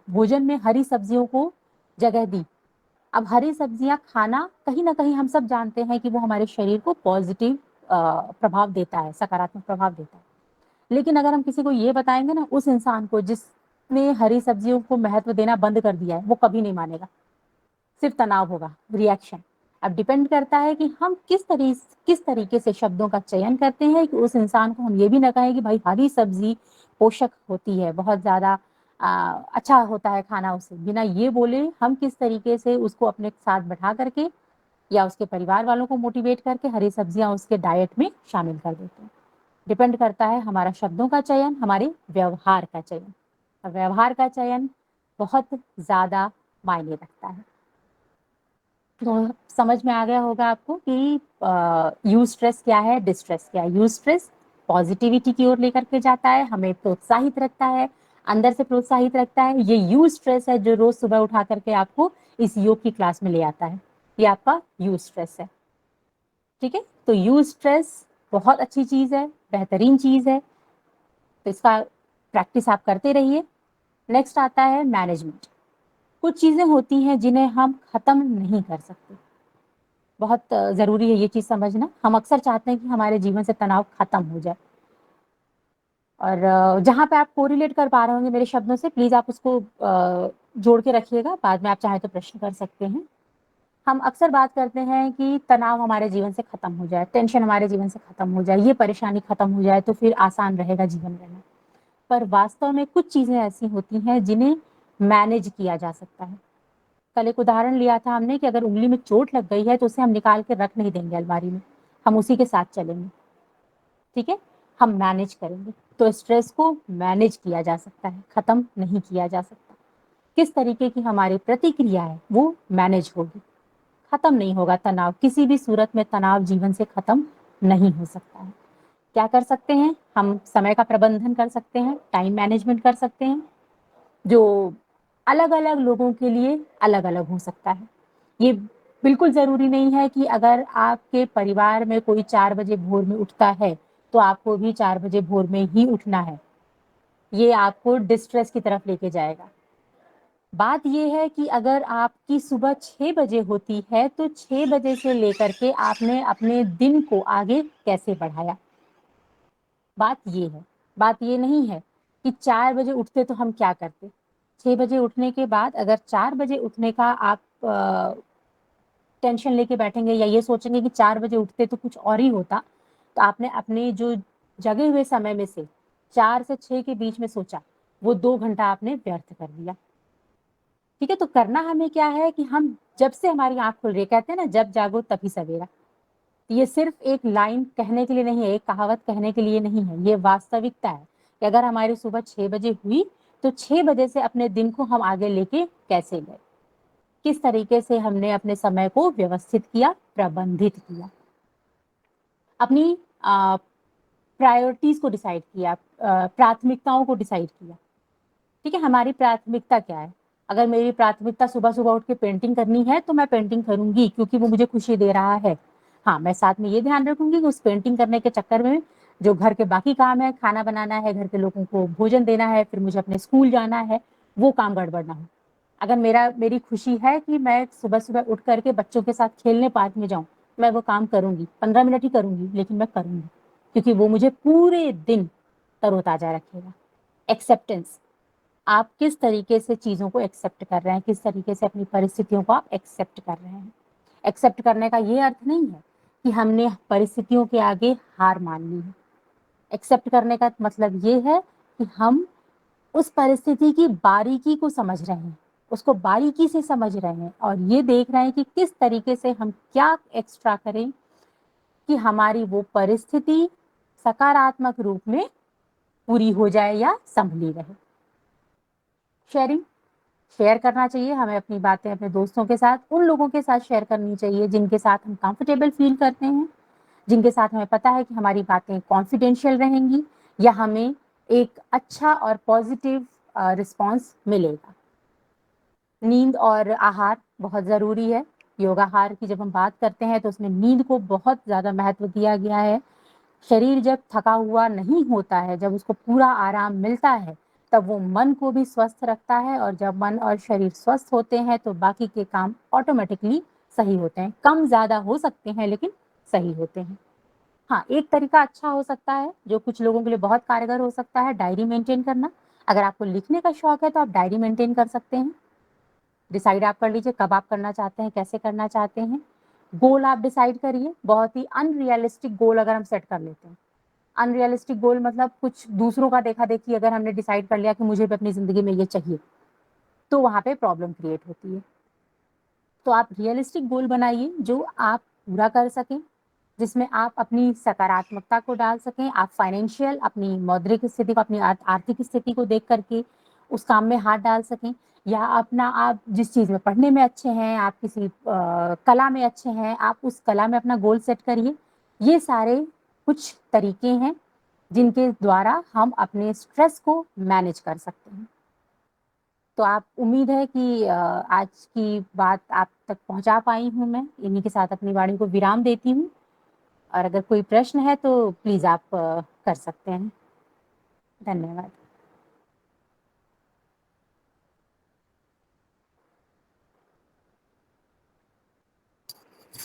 भोजन में हरी सब्जियों को जगह दी। अब हरी सब्जियाँ खाना कहीं न कहीं हम सब जानते हैं कि वो हमारे शरीर को पॉज़िटिव प्रभाव देता है, सकारात्मक प्रभाव देता है। लेकिन अगर हम किसी को ये बताएँगे ना, उस इंसान को जिसने हरी सब्जियों को महत्व देना बंद कर दिया है, वो कभी नहीं मानेगा। सिर्फ तनाव होगा, रिएक्शन। अब डिपेंड करता है कि हम किस तरीके से शब्दों का चयन करते हैं कि उस इंसान को हम ये भी ना कहें कि भाई हरी सब्ज़ी पोषक होती है, बहुत ज़्यादा अच्छा होता है खाना उसे। बिना ये बोले हम किस तरीके से उसको अपने साथ बैठा करके या उसके परिवार वालों को मोटिवेट करके हरी सब्जियाँ उसके डाइट में शामिल कर देते हैं। डिपेंड करता है हमारा शब्दों का चयन, हमारे व्यवहार का चयन। और व्यवहार का चयन बहुत ज़्यादा मायने रखता है। तो समझ में आ गया होगा आपको कि यूज स्ट्रेस क्या है, डिस्ट्रेस क्या है। यूज स्ट्रेस पॉजिटिविटी की ओर लेकर के जाता है, हमें प्रोत्साहित रखता है, अंदर से प्रोत्साहित रखता है। ये यूज स्ट्रेस है जो रोज सुबह उठा करके आपको इस योग की क्लास में ले आता है, ये आपका यूज स्ट्रेस है। ठीक है, तो यूज स्ट्रेस बहुत अच्छी चीज है, बेहतरीन चीज है, तो इसका प्रैक्टिस आप करते रहिए। नेक्स्ट आता है मैनेजमेंट। कुछ चीजें होती हैं जिन्हें हम खत्म नहीं कर सकते, बहुत ज़रूरी है ये चीज़ समझना। हम अक्सर चाहते हैं कि हमारे जीवन से तनाव खत्म हो जाए, और जहाँ पे आप कोरिलेट कर पा रहे होंगे मेरे शब्दों से, प्लीज़ आप उसको जोड़ के रखिएगा, बाद में आप चाहें तो प्रश्न कर सकते हैं। हम अक्सर बात करते हैं कि तनाव हमारे जीवन से खत्म हो जाए, टेंशन हमारे जीवन से खत्म हो जाए, ये परेशानी खत्म हो जाए तो फिर आसान रहेगा जीवन रहना। पर वास्तव में कुछ चीज़ें ऐसी होती हैं जिन्हें मैनेज किया जा सकता है। कल एक उदाहरण लिया था हमने कि अगर उंगली में चोट लग गई है तो उसे हम निकाल के रख नहीं देंगे अलमारी में, हम उसी के साथ चलेंगे। ठीक है, हम मैनेज करेंगे। तो स्ट्रेस को मैनेज किया जा सकता है, खत्म नहीं किया जा सकता। किस तरीके की हमारी प्रतिक्रिया है वो मैनेज होगी, खत्म नहीं होगा तनाव। किसी भी सूरत में तनाव जीवन से खत्म नहीं हो सकता है। क्या कर सकते हैं हम? समय का प्रबंधन कर सकते हैं, टाइम मैनेजमेंट कर सकते हैं, जो अलग-अलग लोगों के लिए अलग-अलग हो सकता है। ये बिल्कुल ज़रूरी नहीं है कि अगर आपके परिवार में कोई 4 बजे भोर में उठता है, तो आपको भी 4 बजे भोर में ही उठना है। ये आपको डिस्ट्रेस की तरफ लेके जाएगा। बात ये है कि अगर आपकी सुबह 6 बजे होती है, तो 6 बजे से लेकर के आपने अपने दिन को आगे कैसे बढ़ाया? बात ये है। बात ये नहीं है कि 4 बजे उठते तो हम क्या करते? 6 बजे उठने के बाद अगर 4 बजे उठने का आप टेंशन लेके बैठेंगे या ये सोचेंगे कि 4 बजे उठते तो कुछ और ही होता, तो आपने अपने जो जगे हुए समय में से 4 से 6 के बीच में सोचा, वो 2 घंटा आपने व्यर्थ कर दिया। ठीक है, तो करना हमें क्या है कि हम जब से हमारी आँख खुल रही है, कहते हैं ना जब जागो तभी सवेरा। ये सिर्फ एक लाइन कहने के लिए नहीं है, एक कहावत कहने के लिए नहीं है, ये वास्तविकता है कि अगर हमारी सुबह 6 बजे हुई, तो 6 बजे से अपने दिन को हम आगे लेके कैसे गए? किस तरीके से हमने अपने समय को व्यवस्थित किया, प्रबंधित किया, अपनी प्रायोरिटीज को डिसाइड किया, प्राथमिकताओं को डिसाइड किया। ठीक है, हमारी प्राथमिकता क्या है? अगर मेरी प्राथमिकता सुबह-सुबह उठ के पेंटिंग करनी है, तो मैं पेंटिंग करूँगी क्योंकि वो मुझे खुशी दे रहा है। हाँ, मैं साथ में ये ध्यान रखूँगी कि उस पेंटिंग करने के चक्कर में जो घर के बाकी काम है, खाना बनाना है, घर के लोगों को भोजन देना है, फिर मुझे अपने स्कूल जाना है, वो काम गड़बड़ ना हो। अगर मेरी खुशी है कि मैं सुबह-सुबह उठ कर के बच्चों के साथ खेलने पार्क में जाऊँ, मैं वो काम करूँगी, 15 मिनट ही करूँगी, लेकिन मैं करूँगी, क्योंकि वो मुझे पूरे दिन तरोताज़ा रखेगा। एक्सेप्टेंस, आप किस तरीके से चीज़ों को एक्सेप्ट कर रहे हैं, किस तरीके से अपनी परिस्थितियों को आप एक्सेप्ट कर रहे हैं। एक्सेप्ट करने का ये अर्थ नहीं है कि हमने परिस्थितियों के आगे हार मान ली है। एक्सेप्ट करने का मतलब ये है कि हम उस परिस्थिति की बारीकी को समझ रहे हैं, उसको बारीकी से समझ रहे हैं और ये देख रहे हैं कि किस तरीके से हम क्या एक्स्ट्रा करें कि हमारी वो परिस्थिति सकारात्मक रूप में पूरी हो जाए या संभली रहे। शेयरिंग, शेयर करना चाहिए हमें अपनी बातें अपने दोस्तों के साथ, उन लोगों के साथ शेयर करनी चाहिए जिनके साथ हम कंफर्टेबल फील करते हैं, जिनके साथ हमें पता है कि हमारी बातें कॉन्फिडेंशियल रहेंगी या हमें एक अच्छा और पॉजिटिव रिस्पॉन्स मिलेगा। नींद और आहार बहुत ज़रूरी है। योगाहार की जब हम बात करते हैं तो उसमें नींद को बहुत ज़्यादा महत्व दिया गया है। शरीर जब थका हुआ नहीं होता है, जब उसको पूरा आराम मिलता है, तब वो मन को भी स्वस्थ रखता है और जब मन और शरीर स्वस्थ होते हैं तो बाकी के काम ऑटोमेटिकली सही होते हैं। कम ज़्यादा हो सकते हैं लेकिन सही होते हैं। हाँ, एक तरीका अच्छा हो सकता है, जो कुछ लोगों के लिए बहुत कारगर हो सकता है, डायरी मेंटेन करना। अगर आपको लिखने का शौक है तो आप डायरी मेंटेन कर सकते हैं। डिसाइड आप कर लीजिए कब आप करना चाहते हैं, कैसे करना चाहते हैं। गोल आप डिसाइड करिए, बहुत ही अनरियलिस्टिक गोल अगर हम सेट कर लेते हैं। अनरियलिस्टिक गोल मतलब कुछ दूसरों का देखा-देखी अगर हमने डिसाइड कर लिया कि मुझे भी अपनी ज़िंदगी में ये चाहिए, तो वहाँ पे प्रॉब्लम क्रिएट होती है। तो आप रियलिस्टिक गोल बनाइए जो आप पूरा कर सकें, जिसमें आप अपनी सकारात्मकता को डाल सकें, आप फाइनेंशियल अपनी मौद्रिक स्थिति को, अपनी आर्थिक स्थिति को देख कर के उस काम में हाथ डाल सकें या अपना आप जिस चीज़ में पढ़ने में अच्छे हैं, आप किसी कला में अच्छे हैं, आप उस कला में अपना गोल सेट करिए। ये सारे कुछ तरीके हैं, जिनके द्वारा हम अपने स्ट्रेस को मैनेज कर सकते हैं। तो आप उम्मीद है कि आज की बात आप तक पहुँचा पाई हूँ मैं। इन्हीं के साथ अपनी वाणी को विराम देती हूँ और अगर कोई प्रश्न है तो प्लीज़ आप कर सकते हैं। धन्यवाद।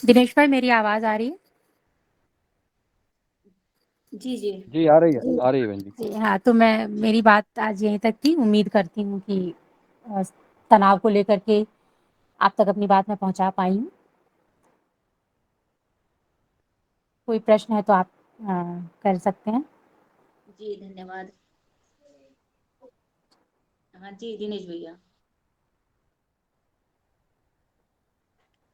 दिनेश भाई मेरी आवाज़ आ रही है? जी जी। जी आ रही है बहन जी। जी हाँ, तो मेरी बात आज यहीं तक थी। उम्मीद करती हूँ कि अ, तनाव को लेकर के आप तक अपनी बात मैं पहुँचा पाई हूँ। कोई प्रश्न है तो आप कर सकते हैं। जी धन्यवाद। हाँ जी दिनेश भैया।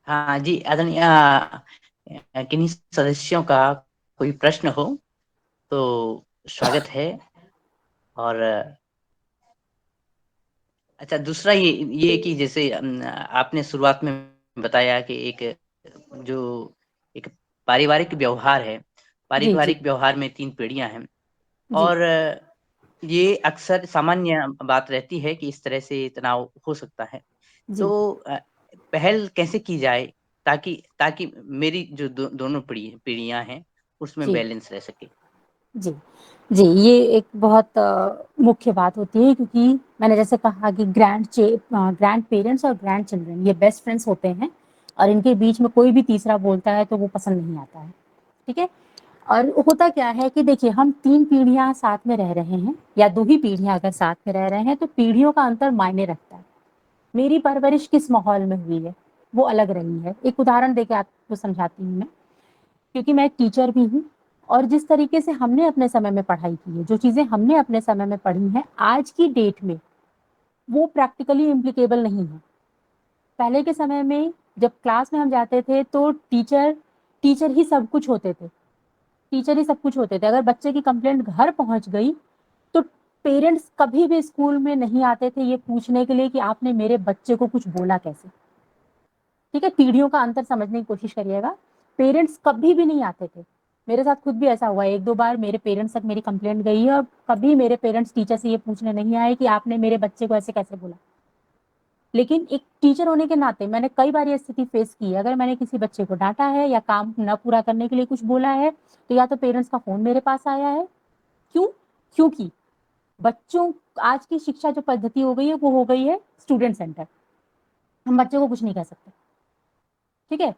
हाँ जी, आदरणीय किन्हीं सदस्यों का कोई प्रश्न हो तो स्वागत है। और अच्छा, दूसरा ये कि जैसे आपने शुरुआत में बताया कि जो एक पारिवारिक व्यवहार है, जी, जी। पारिवारिक व्यवहार में 3 पीढ़ियाँ हैं जी, और ये अक्सर सामान्य बात रहती है कि इस तरह से तनाव हो सकता है। जी, तो पहल कैसे की जाए ताकि ताकि मेरी जो दोनों पीढ़ियाँ हैं, उसमें जी। बैलेंस रह सके? जी। जी, ये एक बहुत मुख्य बात होती है क्योंकि मैंने जैसे कहा कि ग्रैंड पेरेंट्स और ग्रैंड चिल्ड्रन ये बेस्ट फ्रेंड्स होते हैं और इनके बीच में कोई भी तीसरा बोलता है तो वो पसंद नहीं आता है, ठीक है? और होता क्या है कि देखिए हम 3 पीढ़ियाँ साथ में रह रहे हैं या 2 ही पीढ़ियाँ अगर साथ में रह रहे हैं तो पीढ़ियों का अंतर मायने रखता है। मेरी परवरिश किस माहौल में हुई है, वो अलग रही है। एक उदाहरण देके आपको समझाती हूँ मैं, क्योंकि मैं टीचर भी हूँ और जिस तरीके से हमने अपने समय में पढ़ाई की है, जो चीज़ें हमने अपने समय में पढ़ी हैं, आज की डेट में वो प्रैक्टिकली इम्प्लीकेबल नहीं है। पहले के समय में जब क्लास में हम जाते थे तो टीचर ही सब कुछ होते थे। टीचर ही सब कुछ होते थे। अगर बच्चे की कंप्लेंट घर पहुंच गई तो पेरेंट्स कभी भी स्कूल में नहीं आते थे ये पूछने के लिए कि आपने मेरे बच्चे को कुछ बोला कैसे। ठीक है, पीढ़ियों का अंतर समझने की कोशिश करिएगा। पेरेंट्स कभी भी नहीं आते थे। मेरे साथ खुद भी ऐसा हुआ है, 1-2 बार मेरे पेरेंट्स तक मेरी कंप्लेंट गई है और कभी मेरे पेरेंट्स टीचर से ये पूछने नहीं आए कि आपने मेरे बच्चे को ऐसे कैसे बोला। लेकिन एक टीचर होने के नाते मैंने कई बार ये स्थिति फेस की है। अगर मैंने किसी बच्चे को डांटा है या काम न पूरा करने के लिए कुछ बोला है तो या तो पेरेंट्स का फोन मेरे पास आया है। क्यों? क्योंकि बच्चों आज की शिक्षा जो पद्धति हो गई है वो हो गई है स्टूडेंट सेंटर। हम बच्चे को कुछ नहीं कह सकते। ठीक है,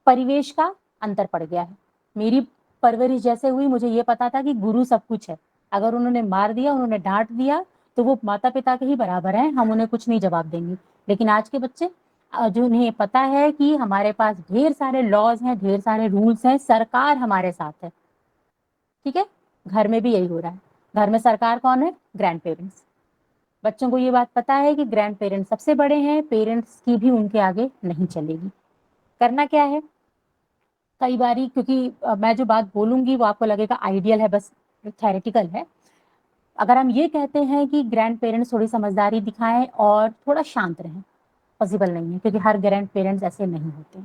परिवेश का अंतर पड़ गया है। मेरी परवरिश जैसे हुई मुझे ये पता था कि गुरु सब कुछ है। अगर उन्होंने मार दिया, उन्होंने डांट दिया तो वो माता पिता के ही बराबर हैं, हम उन्हें कुछ नहीं जवाब देंगे। लेकिन आज के बच्चे जो उन्हें पता है कि हमारे पास ढेर सारे लॉज हैं, ढेर सारे रूल्स हैं, सरकार हमारे साथ है। ठीक है, घर में भी यही हो रहा है। घर में सरकार कौन है? Grand parents. बच्चों को ये बात पता है कि ग्रैंड पेरेंट्स सबसे बड़े हैं, पेरेंट्स की भी उनके आगे नहीं चलेगी। करना क्या है? कई बारी क्योंकि मैं जो बात बोलूंगी वो आपको लगेगा आइडियल है, बस थ्योरेटिकल है। अगर हम ये कहते हैं कि ग्रैंड पेरेंट्स थोड़ी समझदारी दिखाएं और थोड़ा शांत रहें, पॉसिबल नहीं है क्योंकि हर ग्रैंड पेरेंट्स ऐसे नहीं होते।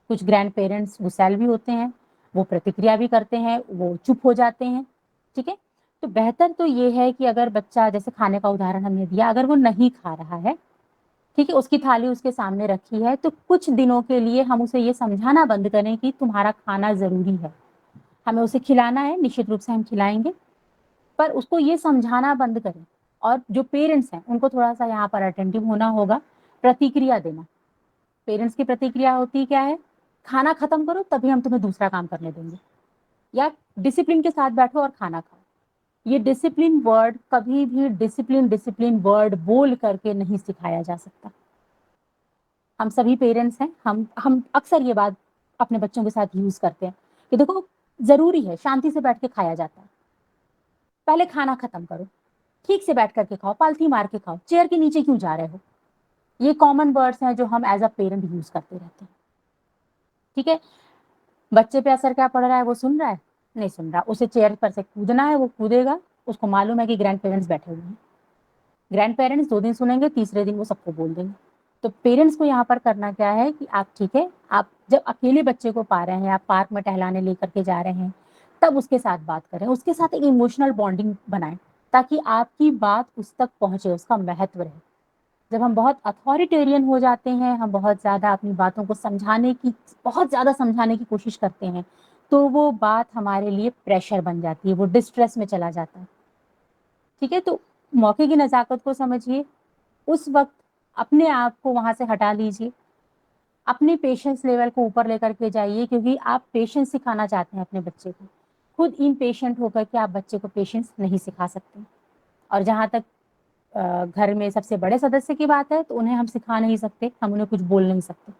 कुछ ग्रैंड पेरेंट्स गुस्सैल भी होते हैं, वो प्रतिक्रिया भी करते हैं, वो चुप हो जाते हैं। ठीक है, तो बेहतर तो ये है कि अगर बच्चा, जैसे खाने का उदाहरण हमने दिया, अगर वो नहीं खा रहा है, ठीक है, उसकी थाली उसके सामने रखी है, तो कुछ दिनों के लिए हम उसे ये समझाना बंद करें कि तुम्हारा खाना जरूरी है। हमें उसे खिलाना है, निश्चित रूप से हम खिलाएंगे, पर उसको ये समझाना बंद करें। और जो पेरेंट्स हैं उनको थोड़ा सा यहाँ पर अटेंटिव होना होगा, प्रतिक्रिया देना। पेरेंट्स की प्रतिक्रिया होती क्या है? खाना खत्म करो तभी हम तुम्हें दूसरा काम करने देंगे, या डिसिप्लिन के साथ बैठो और खाना खाओ। ये डिसिप्लिन वर्ड कभी भी डिसिप्लिन डिसिप्लिन वर्ड बोल करके नहीं सिखाया जा सकता। हम सभी पेरेंट्स हैं, हम अक्सर ये बात अपने बच्चों के साथ यूज करते हैं कि देखो जरूरी है, शांति से बैठ के खाया जाता है, पहले खाना खत्म करो, ठीक से बैठ करके खाओ, पालथी मार के खाओ, चेयर के नीचे क्यों जा रहे हो। ये कॉमन वर्ड्स हैं जो हम एज अ पेरेंट यूज करते रहते हैं। ठीक है, बच्चे पे असर क्या पड़ रहा है? वो सुन रहा है? नहीं सुन रहा। उसे चेयर पर से कूदना है, वो कूदेगा। उसको मालूम है कि ग्रैंड पेरेंट्स बैठे हुए हैं। ग्रैंड पेरेंट्स 2 दिन सुनेंगे, तीसरे दिन वो सबको बोल देंगे। तो पेरेंट्स को यहाँ पर करना क्या है कि आप, ठीक है, आप जब अकेले बच्चे को पा रहे हैं, आप पार्क में टहलाने लेकर के जा रहे हैं, तब उसके साथ बात करें, उसके साथ एक इमोशनल बॉन्डिंग बनाएं ताकि आपकी बात उस तक पहुंचे, उसका महत्व रहे। जब हम बहुत अथॉरिटेरियन हो जाते हैं, हम बहुत ज़्यादा अपनी बातों को बहुत ज़्यादा समझाने की कोशिश करते हैं, तो वो बात हमारे लिए प्रेशर बन जाती है, वो डिस्ट्रेस में चला जाता है। ठीक है, तो मौके की नज़ाकत को समझिए, उस वक्त अपने आप को वहां से हटा लीजिए, अपने पेशेंस लेवल को ऊपर लेकर के जाइए, क्योंकि आप पेशेंस सिखाना चाहते हैं अपने बच्चे को। खुद इम्पेशेंट होकर के आप बच्चे को पेशेंस नहीं सिखा सकते। और जहाँ तक घर में सबसे बड़े सदस्य की बात है, तो उन्हें हम सिखा नहीं सकते, हम उन्हें कुछ बोल नहीं सकते।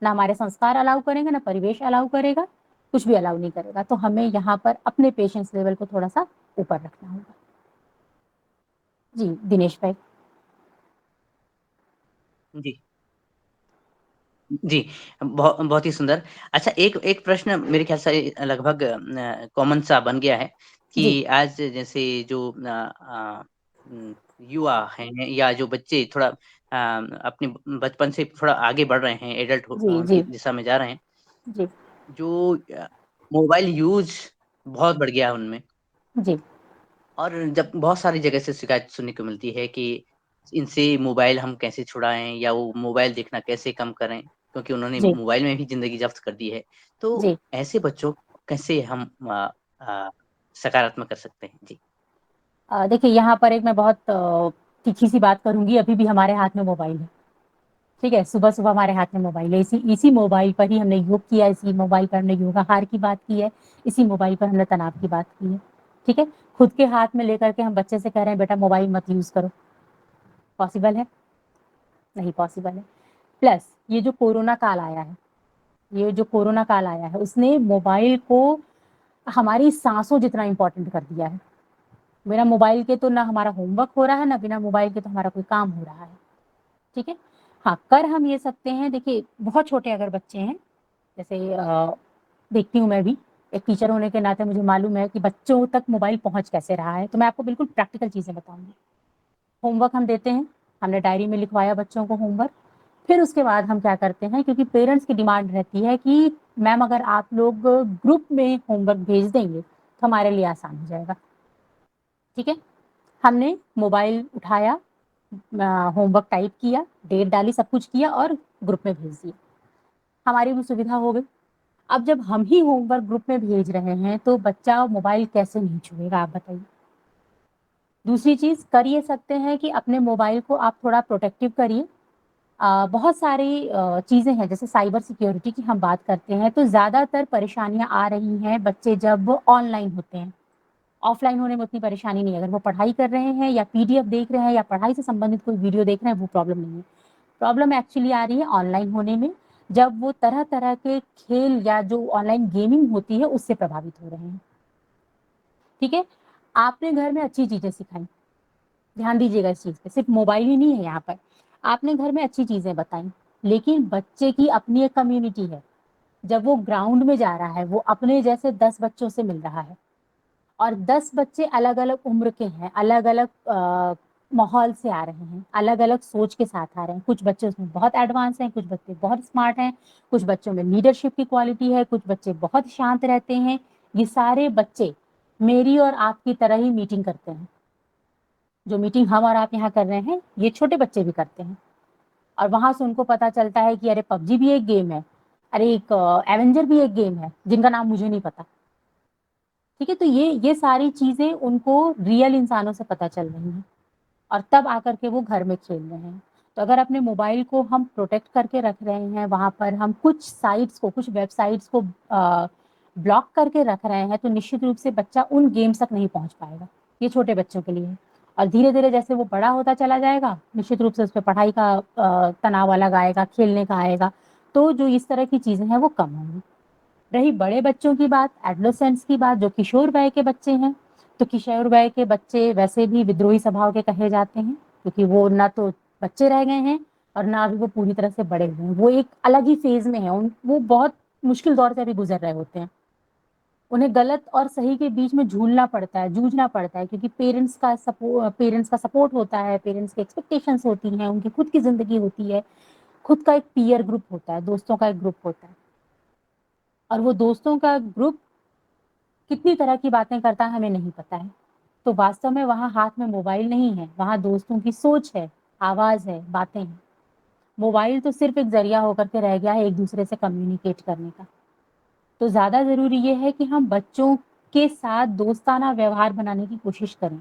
ना हमारे संस्कार अलाउ करेंगे, ना परिवेश अलाउ करेगा, कुछ भी अलाउ नहीं करेगा। तो हमें यहाँ पर अपने पेशेंस लेवल को थोड़ा सा ऊपर रखना होगा। जी दिनेश भाई। जी जी, बहुत ही सुंदर। अच्छा, एक एक प्रश्न मेरे ख्याल से लगभग कॉमन सा बन गया है कि जी आज जैसे जो युवा हैं या जो बच्चे थोड़ा अपने बचपन से थोड़ा आगे बढ़ रहे हैं, एडल्ट जी की जी दिशा में जा रहे हैं, जी जो मोबाइल यूज बहुत बढ़ गया है उनमें। जी और जब बहुत सारी जगह से शिकायत सुनने को मिलती है कि इनसे मोबाइल हम कैसे छुड़ाएं या वो मोबाइल देखना कैसे कम करें, क्योंकि उन्होंने जी मोबाइल में भी जिंदगी जब्त कर दी है। तो जी ऐसे बच्चों को कैसे हम आ, सकारात्मक कर सकते हैं? जी देखिए यहाँ पर एक मैं बहुत तीखी सी बात करूंगी, अभी भी हमारे हाथ में मोबाइल है। ठीक है, सुबह-सुबह हमारे हाथ में मोबाइल है, इसी मोबाइल पर ही हमने योग किया, इसी मोबाइल पर हमने योगाहार की बात की है, इसी मोबाइल पर हमने तनाव की बात की है, ठीक है? खुद के हाथ में लेकर के हम बच्चे से कह रहे हैं बेटा मोबाइल मत यूज़ करो, पॉसिबल है? नहीं पॉसिबल है। प्लस ये जो कोरोना काल आया है, उसने मोबाइल को हमारी सांसों जितना इम्पोर्टेंट कर दिया है। बिना मोबाइल के तो ना हमारा होमवर्क हो रहा है, ना बिना मोबाइल के तो हमारा कोई काम हो रहा है, ठीक है? हाँ, कर हम ये सकते हैं, देखिए बहुत छोटे अगर बच्चे हैं, जैसे देखती हूँ मैं भी, एक टीचर होने के नाते मुझे मालूम है कि बच्चों तक मोबाइल पहुँच कैसे रहा है, तो मैं आपको बिल्कुल प्रैक्टिकल चीज़ें बताऊँगी। होमवर्क हम देते हैं, हमने डायरी में लिखवाया बच्चों को होमवर्क, फिर उसके बाद हम क्या करते हैं, क्योंकि पेरेंट्स की डिमांड रहती है कि मैम अगर आप लोग ग्रुप में होमवर्क भेज देंगे, तो हमारे लिए आसान हो जाएगा, ठीक है? हमने मोबाइल उठाया, होमवर्क टाइप किया, डेट डाली, सब कुछ किया और ग्रुप में भेज दिया। हमारी भी सुविधा हो गई। अब जब हम ही होमवर्क ग्रुप में भेज रहे हैं, तो बच्चा मोबाइल कैसे नहीं छुएगा, आप बताइए? दूसरी चीज़ कर ये सकते हैं कि अपने मोबाइल को आप थोड़ा प्रोटेक्टिव करिए। बहुत सारी चीज़ें हैं, जैसे साइबर सिक्योरिटी की हम बात करते हैं, तो ज़्यादातर परेशानियाँ आ रही हैं बच्चे जब ऑनलाइन होते हैं। ऑफलाइन होने में उतनी परेशानी नहीं है, अगर वो पढ़ाई कर रहे हैं या पीडीएफ देख रहे हैं या पढ़ाई से संबंधित कोई वीडियो देख रहे हैं, वो प्रॉब्लम नहीं है। प्रॉब्लम एक्चुअली आ रही है ऑनलाइन होने में, जब वो तरह-तरह के खेल या जो ऑनलाइन गेमिंग होती है, उससे प्रभावित हो रहे हैं, ठीक है? आपने घर में अच्छी चीज़ें सिखाई, ध्यान दीजिएगा इस चीज़ पे, सिर्फ मोबाइल ही नहीं है यहाँ पर। आपने घर में अच्छी चीज़ें बताई, लेकिन बच्चे की अपनी एक कम्युनिटी है। जब वो ग्राउंड में जा रहा है, वो अपने जैसे 10 बच्चों से मिल रहा है और 10 बच्चे अलग-अलग उम्र के हैं, अलग-अलग माहौल से आ रहे हैं, अलग-अलग सोच के साथ आ रहे हैं। कुछ बच्चे उसमें बहुत एडवांस हैं, कुछ बच्चे बहुत स्मार्ट हैं, कुछ बच्चों में लीडरशिप की क्वालिटी है, कुछ बच्चे बहुत शांत रहते हैं। ये सारे बच्चे मेरी और आपकी तरह ही मीटिंग करते हैं। जो मीटिंग हम और आप यहाँ कर रहे हैं, ये छोटे बच्चे भी करते हैं और वहाँ से उनको पता चलता है कि अरे पबजी भी एक गेम है, अरे एक एवेंजर भी एक गेम है, जिनका नाम मुझे नहीं पता। ठीक है, तो ये सारी चीज़ें उनको रियल इंसानों से पता चल रही हैं और तब आकर के वो घर में खेल रहे हैं। तो अगर अपने मोबाइल को हम प्रोटेक्ट करके रख रहे हैं, वहाँ पर हम कुछ साइट्स को, कुछ वेबसाइट्स को ब्लॉक करके रख रहे हैं, तो निश्चित रूप से बच्चा उन गेम्स तक नहीं पहुँच पाएगा। ये छोटे बच्चों के लिए है और धीरे-धीरे जैसे वो बड़ा होता चला जाएगा, निश्चित रूप से उस पे पढ़ाई का तनाव अलग आएगा, खेलने का आएगा, तो जो इस तरह की चीज़ें हैं वो कम होंगी। रही बड़े बच्चों की बात, एडोलेसेंट्स की बात, जो किशोर वय के बच्चे हैं, तो किशोर वय के बच्चे वैसे भी विद्रोही स्वभाव के कहे जाते हैं, क्योंकि वो ना तो बच्चे रह गए हैं और ना अभी वो पूरी तरह से बड़े हुए हैं। वो एक अलग ही फेज़ में हैं, वो बहुत मुश्किल दौर से अभी गुज़र रहे होते हैं। उन्हें गलत और सही के बीच में झूलना पड़ता है, जूझना पड़ता है, क्योंकि पेरेंट्स का सपोर्ट होता है, पेरेंट्स की एक्सपेक्टेशंस होती हैं, उनकी खुद की ज़िंदगी होती है, खुद का एक पीयर ग्रुप होता है, दोस्तों का एक ग्रुप होता है और वो दोस्तों का ग्रुप कितनी तरह की बातें करता है हमें नहीं पता है। तो वास्तव में वहाँ हाथ में मोबाइल नहीं है, वहाँ दोस्तों की सोच है, आवाज़ है, बातें हैं। मोबाइल तो सिर्फ़ एक ज़रिया होकर के रह गया है एक-दूसरे से कम्युनिकेट करने का। तो ज़्यादा ज़रूरी ये है कि हम बच्चों के साथ दोस्ताना व्यवहार बनाने की कोशिश करें।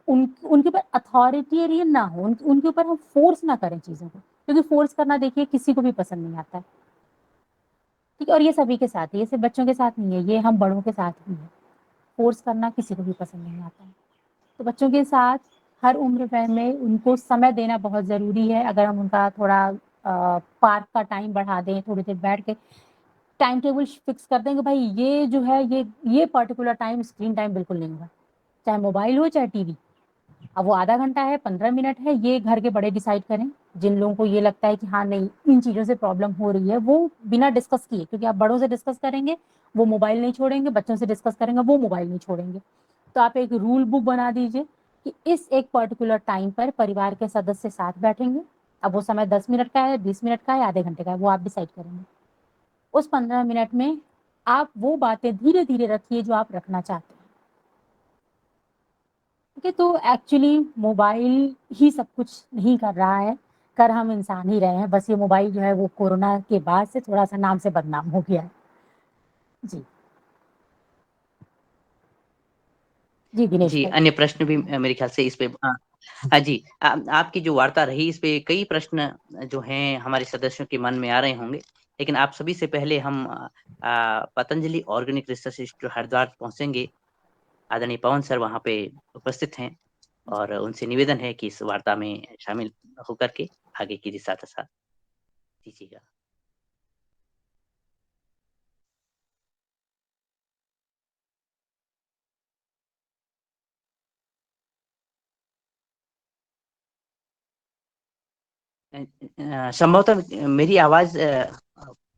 उनके ऊपर अथॉरिटेरियन ना हो, उनके ऊपर हम फ़ोर्स ना करें चीज़ों को, क्योंकि फ़ोर्स करना देखिए किसी को भी पसंद नहीं आता है। ठीक है? और ये सभी के साथ है, ये सिर्फ़ बच्चों के साथ नहीं है, ये हम बड़ों के साथ भी है। फ़ोर्स करना किसी को भी पसंद नहीं आता है। तो बच्चों के साथ हर उम्र वय में उनको समय देना बहुत ज़रूरी है। अगर हम उनका थोड़ा पार्क का टाइम बढ़ा दें, थोड़ी देर बैठ के टाइम टेबल फिक्स कर दें कि भाई ये जो है ये पर्टिकुलर टाइम स्क्रीन टाइम बिल्कुल नहीं होगा। चाहे मोबाइल हो, चाहे टीवी। अब वो आधा घंटा है, 15 मिनट है, ये घर के बड़े डिसाइड करें। जिन लोगों को ये लगता है कि हाँ, नहीं, इन चीज़ों से प्रॉब्लम हो रही है, वो बिना डिस्कस किए, क्योंकि आप बड़ों से डिस्कस करेंगे, वो मोबाइल नहीं छोड़ेंगे, बच्चों से डिस्कस करेंगे, वो मोबाइल नहीं छोड़ेंगे। तो आप एक रूल बुक बना दीजिए कि इस एक पर्टिकुलर टाइम पर परिवार के सदस्य साथ बैठेंगे। अब वो समय 10 मिनट का है, 20 मिनट का है, आधे घंटे का है, वो आप डिसाइड करेंगे। उस 15 मिनट में आप वो बातें धीरे-धीरे रखिए जो आप रखना चाहते हैं। ठीक है, तो एक्चुअली मोबाइल ही सब कुछ नहीं कर रहा है, कर हम इंसान ही रहे हैं। बस ये मोबाइल जो है वो कोरोना के बाद से थोड़ा-सा नाम से बदनाम हो गया है। जी। जी, दिनेश जी, भाई। अन्य प्रश्न भी मेरे ख्याल से इस पे जी, आपकी जो वार्ता रही इस पे कई प्रश्न जो हैं हमारे सदस्यों के मन में आ रहे होंगे, लेकिन आप सभी से पहले हम Patanjali organic research institute Haridwar पहुँचेंगे। आदरणीय पवन सर वहाँ पे उपस्थित हैं और उनसे निवेदन है कि इस वार्ता में शामिल होकर के आगे की दिशा दशा दीजिएगा। संभवतः मेरी आवाज़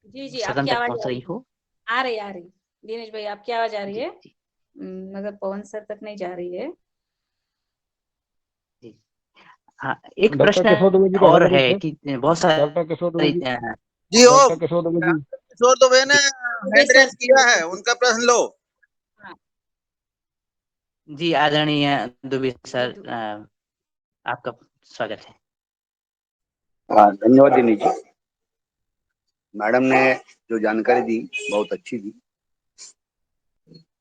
जी, सदन आपकी तक आवाज़ पहुँच रही हो? आ रही है। दिनेश भाई, आपकी आवाज़ आ रही जी, है? जी, मगर पवन सर तक नहीं जा रही है। जी। हाँ, एक डॉक्टर प्रश्न किशोर दुबे जी का और है है क्या? कि बहुत डॉक्टर किशोर दुबे सारे जी, जी हो डॉक्टर किशोर दुबे जी। किशोर दुबे ने दुबे हैंड सर, रेज किया है, उनका प्रश्न लो। हाँ, जी, आदरणीय दुबे जी, सर आपका स्वागत है। हाँ, धन्यवाद दिनेश जी। मैडम ने जो जानकारी दी बहुत अच्छी दी।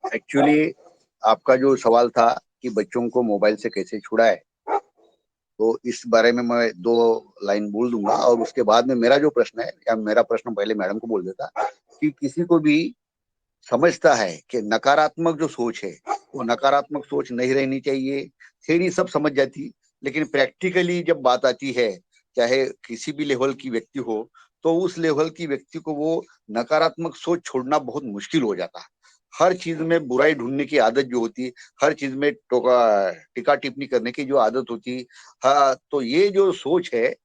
एक्चुअली आपका जो सवाल था कि बच्चों को मोबाइल से कैसे छुड़ाए, तो इस बारे में मैं 2 लाइन बोल दूंगा और उसके बाद में मेरा जो प्रश्न है, या मेरा प्रश्न पहले मैडम को बोल देता कि किसी को भी समझता है कि नकारात्मक जो सोच है वो नकारात्मक सोच नहीं रहनी चाहिए। थ्योरी सब समझ जाती, लेकिन प्रैक्टिकली जब बात आती है, चाहे किसी भी लेवल की व्यक्ति हो, तो उस लेवल की व्यक्ति को वो नकारात्मक सोच छोड़ना बहुत मुश्किल हो जाता है। हर चीज में बुराई ढूंढने की आदत जो होती, हर चीज में टोका टिका टिप्पणी करने की जो आदत होती, हाँ, तो ये जो सोच है,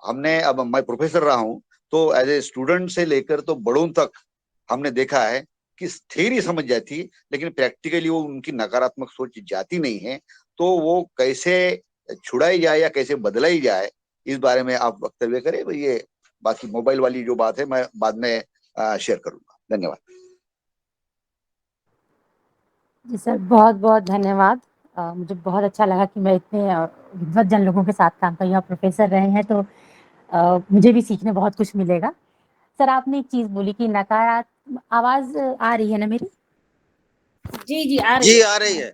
हमने, अब मैं प्रोफेसर रहा हूँ, तो एज ए स्टूडेंट से लेकर तो बड़ों तक हमने देखा है कि थ्योरी समझ जाती, लेकिन प्रैक्टिकली वो उनकी नकारात्मक सोच जाती नहीं है। तो वो कैसे छुड़ाई जाए या कैसे बदलाई जाए, इस बारे में आप वक्तव्य करें। ये बाकी मोबाइल वाली जो बात है मैं बाद में शेयर करूंगा। धन्यवाद। जी सर, बहुत-बहुत धन्यवाद। मुझे बहुत अच्छा लगा कि मैं इतने विद्वत जन लोगों के साथ काम कर रही हूँ। आप प्रोफ़ेसर रहे हैं तो मुझे भी सीखने बहुत कुछ मिलेगा। सर, आपने एक चीज़ बोली कि आवाज़ आ रही है ना मेरी? जी, आ रही जी है। आ रही है।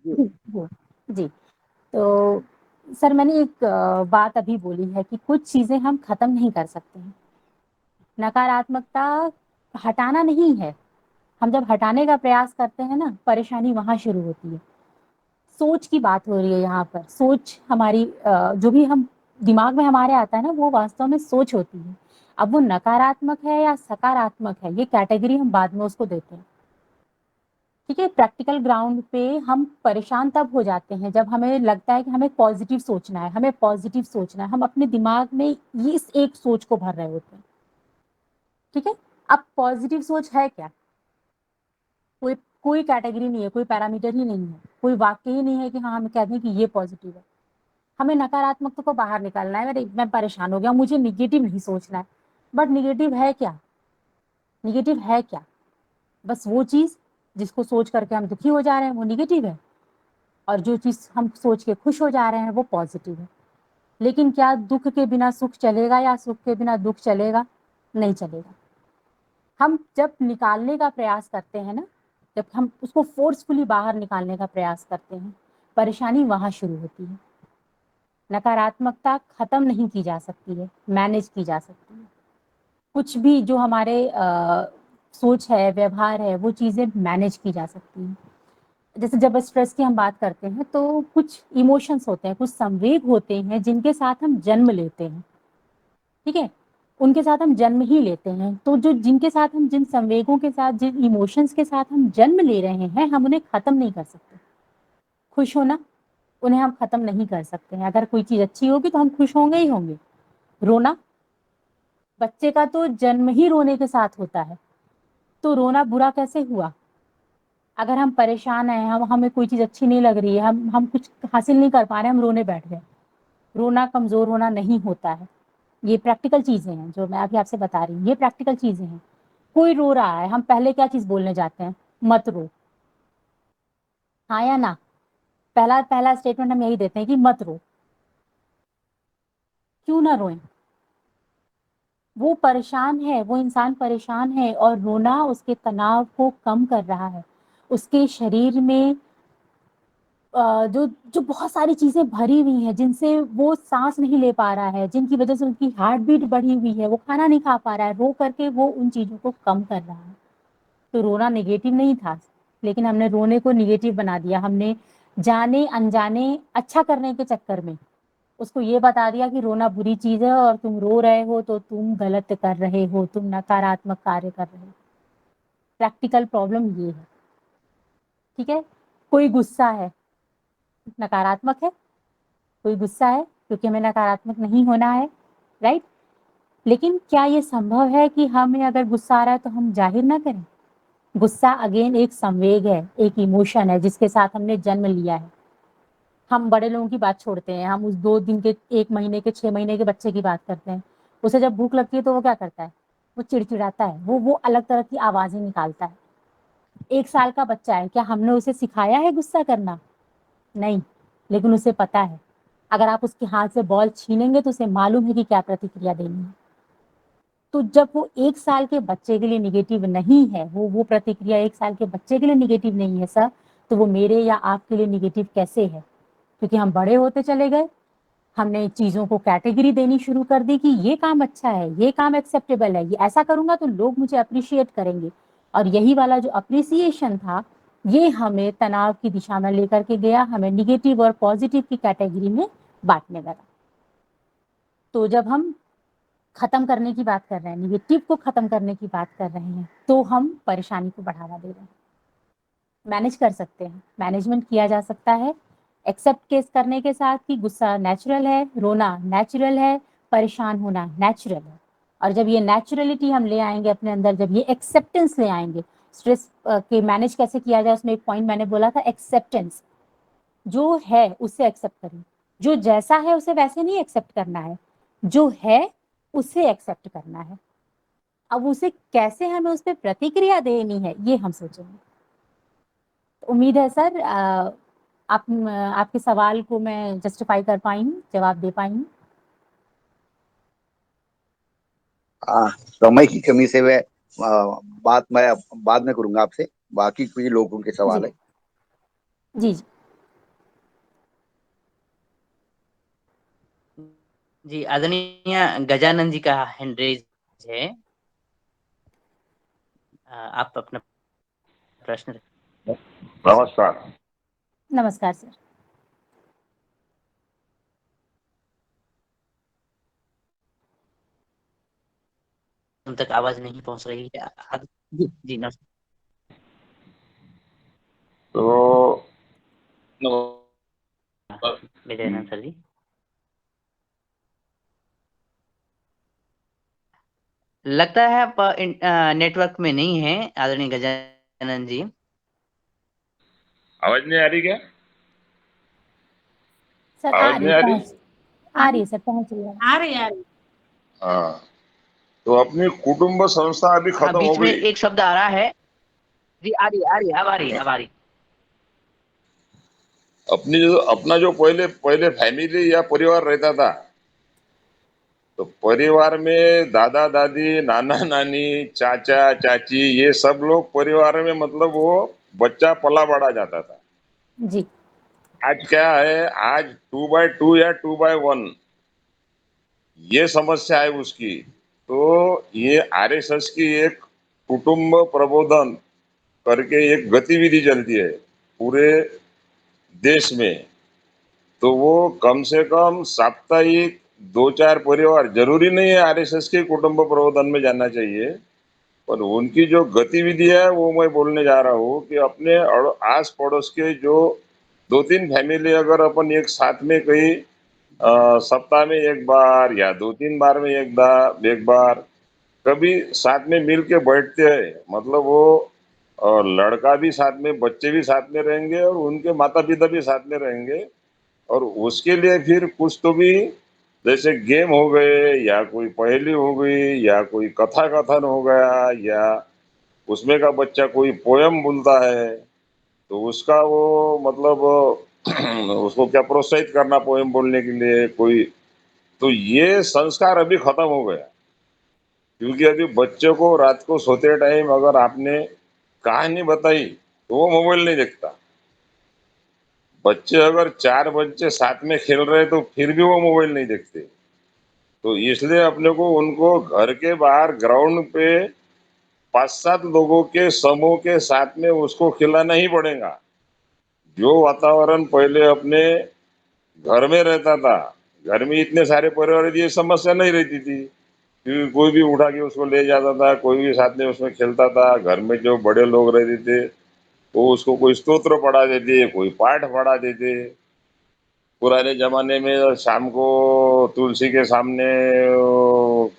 जी, जी, जी। तो सर, मैंने एक बात अभी बोली है कि कुछ चीज़ें हम ख़त्म नहीं कर सकते हैं। नकारात्मकता हटाना नहीं है। हम जब हटाने का प्रयास करते हैं ना, परेशानी वहाँ शुरू होती है। सोच की बात हो रही है यहाँ पर। सोच हमारी जो भी हम दिमाग में हमारे आता है ना, वो वास्तव में सोच होती है। अब वो नकारात्मक है या सकारात्मक है, ये कैटेगरी हम बाद में उसको देते हैं। ठीक है? प्रैक्टिकल ग्राउंड पे हम परेशान तब हो जाते हैं जब हमें लगता है कि हमें पॉजिटिव सोचना है, हमें पॉजिटिव सोचना है। हम अपने दिमाग में ये इस एक सोच को भर रहे होते हैं। ठीक है? अब पॉजिटिव सोच है क्या? कोई कोई कैटेगरी नहीं है, कोई पैरामीटर ही नहीं है, कोई वाक्य ही नहीं है कि हाँ, हम कह दें कि ये पॉजिटिव है। हमें नकारात्मकता को बाहर निकालना है। अरे मैं परेशान हो गया, मुझे नेगेटिव नहीं सोचना है। बट नेगेटिव है क्या? नेगेटिव है क्या? बस वो चीज़ जिसको सोच करके हम दुखी हो जा रहे हैं, वो नेगेटिव है, और जो चीज़ हम सोच के खुश हो जा रहे हैं, वो पॉजिटिव है। लेकिन क्या दुःख के बिना सुख चलेगा या सुख के बिना दुःख चलेगा? नहीं चलेगा। हम जब निकालने का प्रयास करते हैं ना, जब हम उसको फ़ोर्सफुली बाहर निकालने का प्रयास करते हैं, परेशानी वहाँ शुरू होती है। नकारात्मकता खत्म नहीं की जा सकती है, मैनेज की जा सकती है। कुछ भी जो हमारे सोच है, व्यवहार है, वो चीज़ें मैनेज की जा सकती हैं। जैसे जब स्ट्रेस की हम बात करते हैं, तो कुछ इमोशंस होते हैं, कुछ संवेग होते हैं जिनके साथ हम जन्म लेते हैं। ठीक है? उनके साथ हम जन्म ही लेते हैं। तो जो जिनके साथ हम जिन संवेगों के साथ, जिन इमोशंस के साथ हम जन्म ले रहे हैं, हम उन्हें खत्म नहीं कर सकते। खुश होना, उन्हें हम खत्म नहीं कर सकते हैं। अगर कोई चीज़ अच्छी होगी तो हम खुश होंगे ही होंगे। रोना, बच्चे का तो जन्म ही रोने के साथ होता है, तो रोना बुरा कैसे हुआ? अगर हम परेशान हैं, हमें कोई चीज़ अच्छी नहीं लग रही है, हम कुछ हासिल नहीं कर पा रहे हैं, हम रोने बैठ गए। रोना कमज़ोर होना नहीं होता है। ये प्रैक्टिकल चीज़ें हैं जो मैं अभी आपसे बता रही हूँ, ये प्रैक्टिकल चीज़ें हैं। कोई रो रहा है, हम पहले क्या चीज़ बोलने जाते हैं? मत रो। हाँ या ना? पहला पहला स्टेटमेंट हम यही देते हैं कि मत रो। क्यों ना रोएं? वो परेशान है, वो इंसान परेशान है, और रोना उसके तनाव को कम कर रहा है। उसके शरीर में जो जो बहुत सारी चीजें भरी हुई हैं, जिनसे वो सांस नहीं ले पा रहा है, जिनकी वजह से उनकी हार्ट बीट बढ़ी हुई है, वो खाना नहीं खा पा रहा है, रो करके वो उन चीजों को कम कर रहा है। तो रोना नेगेटिव नहीं था, लेकिन हमने रोने को नेगेटिव बना दिया। हमने जाने अनजाने अच्छा करने के चक्कर में उसको ये बता दिया कि रोना बुरी चीज है और तुम रो रहे हो तो तुम गलत कर रहे हो, तुम नकारात्मक कार्य कर रहे हो। प्रैक्टिकल प्रॉब्लम ये है। ठीक है, कोई गुस्सा है, नकारात्मक है, कोई गुस्सा है क्योंकि हमें नकारात्मक नहीं होना है, राइट। लेकिन क्या ये संभव है कि हमें अगर गुस्सा आ रहा है तो हम जाहिर ना करें? गुस्सा अगेन एक संवेग है, एक इमोशन है जिसके साथ हमने जन्म लिया है। हम बड़े लोगों की बात छोड़ते हैं, हम उस 2 दिन के, 1 महीने के, 6 महीने के बच्चे की बात करते हैं। उसे जब भूख लगती है तो वो क्या करता है? वो चिड़चिड़ाता है, वो अलग तरह की आवाजें निकालता है। 1 साल का बच्चा है, क्या हमने उसे सिखाया है गुस्सा करना? नहीं, लेकिन उसे पता है। अगर आप उसके हाथ से बॉल छीनेंगे तो उसे मालूम है कि क्या प्रतिक्रिया देनी है। तो जब वो 1 साल के बच्चे के लिए नेगेटिव नहीं है, वो प्रतिक्रिया 1 साल के बच्चे के लिए नेगेटिव नहीं है सर, तो वो मेरे या आपके लिए नेगेटिव कैसे है? क्योंकि हम बड़े होते चले गए, हमने चीजों को कैटेगरी देनी शुरू कर दी कि ये काम अच्छा है, ये काम एक्सेप्टेबल है, ये ऐसा करूंगा तो लोग मुझे अप्रिशिएट करेंगे। और यही वाला जो अप्रिसिएशन था, ये हमें तनाव की दिशा में लेकर के गया, हमें निगेटिव और पॉजिटिव की कैटेगरी में बांटने लगा। तो जब हम खत्म करने की बात कर रहे हैं, निगेटिव को खत्म करने की बात कर रहे हैं, तो हम परेशानी को बढ़ावा दे रहे हैं। मैनेज कर सकते हैं, मैनेजमेंट किया जा सकता है एक्सेप्ट केस करने के साथ कि गुस्सा नेचुरल है, रोना नेचुरल है, परेशान होना नेचुरल है। और जब ये नेचुरलिटी हम ले आएंगे अपने अंदर, जब ये एक्सेप्टेंस ले आएंगे, स्ट्रेस के मैनेज कैसे किया जाए, उसमें एक पॉइंट मैंने बोला था, एक्सेप्टेंस। जो है उससे एक्सेप्ट करें, जो जैसा है उसे वैसे नहीं एक्सेप्ट करना है, जो है उसे एक्सेप्ट करना है। अब उसे कैसे हमें उस पर प्रतिक्रिया देनी है ये हम सोचेंगे। उम्मीद है सर आपके सवाल को मैं जस्टिफाई कर पाई हूँ, जवाब दे पाई हूँ। समय की कमी से बात मैं बाद में करूंगा आपसे, बाकी कुछ लोगों के सवाल है। जी जी जी, आदरणीय गजानन जी का हैंड रेज है। आप अपना प्रश्न रखें। नमस्कार। नमस्कार सर। उन तक आवाज नहीं पहुंच रही है। जी जी नमस्कार। तो गजानन सर जी, लगता है आप नेटवर्क में नहीं है आदरणीय गजानन जी। आवाज नहीं आ रही क्या? सर आवाज नहीं आ रही? आ रही है सर, पहुंच रही है। आ रही हाँ, तो अपनी कुटुंब संस्था अभी खत्म हो बीच में गई। एक शब्द आ रहा है। जी आ रही है, अब आ रही। अपना जो पहले फैमिली या परिवार रहता था, तो परिवार में दादा दादी, नाना नानी, चाचा चाची, ये सब लोग परिवार में, मतलब वो बच्चा पला बढ़ा जाता था। जी आज क्या है, आज 2x2 या 2x1 ये समस्या है उसकी। तो ये आरएसएस की एक कुटुंब प्रबोधन करके एक गतिविधि चलती है पूरे देश में। तो वो कम से कम साप्ताहिक 2-4 परिवार, जरूरी नहीं है आरएसएस के कुटुंब प्रबोधन में जाना चाहिए, पर उनकी जो गतिविधि है वो मैं बोलने जा रहा हूँ कि अपने आस पड़ोस के जो 2-3 फैमिली अगर अपन एक साथ में कहीं सप्ताह में एक बार या 2-3 बार में एक बार कभी साथ में मिल के बैठते हैं, मतलब वो लड़का भी साथ में, बच्चे भी साथ में रहेंगे और उनके माता पिता भी साथ में रहेंगे। और उसके लिए फिर कुछ तो भी, जैसे गेम हो गए या कोई पहेली हो गई या कोई कथा कथन हो गया, या उसमें का बच्चा कोई पोयम बोलता है तो उसका वो मतलब उसको क्या प्रोत्साहित करना पोयम बोलने के लिए कोई। तो ये संस्कार अभी खत्म हो गया, क्योंकि अभी बच्चों को रात को सोते टाइम अगर आपने कहानी बताई तो वो मोबाइल नहीं देखता। बच्चे अगर 4 बच्चे साथ में खेल रहे तो फिर भी वो मोबाइल नहीं देखते। तो इसलिए अपने को उनको घर के बाहर ग्राउंड पे 5-7 लोगों के समूह के साथ में उसको खिलाना ही पड़ेगा। जो वातावरण पहले अपने घर में रहता था, घर में इतने सारे परिवार ये समस्या नहीं रहती थी, क्योंकि कोई भी उठा के उसको ले जाता था, कोई भी साथ में उसमें खेलता था। घर में जो बड़े लोग रहते थे वो उसको कोई स्तोत्र पढ़ा देते, कोई पाठ पढ़ा देते। पुराने जमाने में शाम को तुलसी के सामने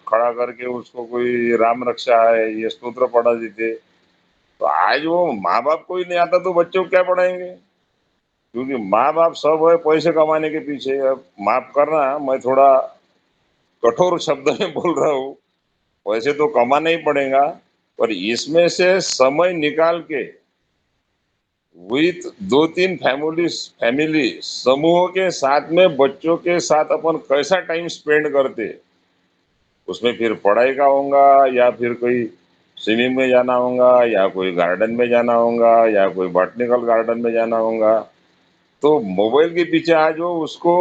खड़ा करके उसको कोई राम रक्षा है ये स्तोत्र पढ़ा देते। तो आज वो माँ बाप को ही नहीं आता तो बच्चों को क्या पढ़ाएंगे? क्योंकि माँ बाप सब है पैसे कमाने के पीछे। अब माफ करना, मैं थोड़ा कठोर शब्द में बोल रहा हूँ, पैसे तो कमाना ही पड़ेगा, पर इसमें से समय निकाल के विथ 2-3 फैमिली समूह के साथ में बच्चों के साथ अपन कैसा टाइम स्पेंड करते, उसमें फिर पढ़ाई का होगा या फिर कोई स्विमिंग में जाना होगा या कोई गार्डन में जाना होगा या कोई बॉटनिकल गार्डन में जाना होगा। तो मोबाइल के पीछे आज वो उसको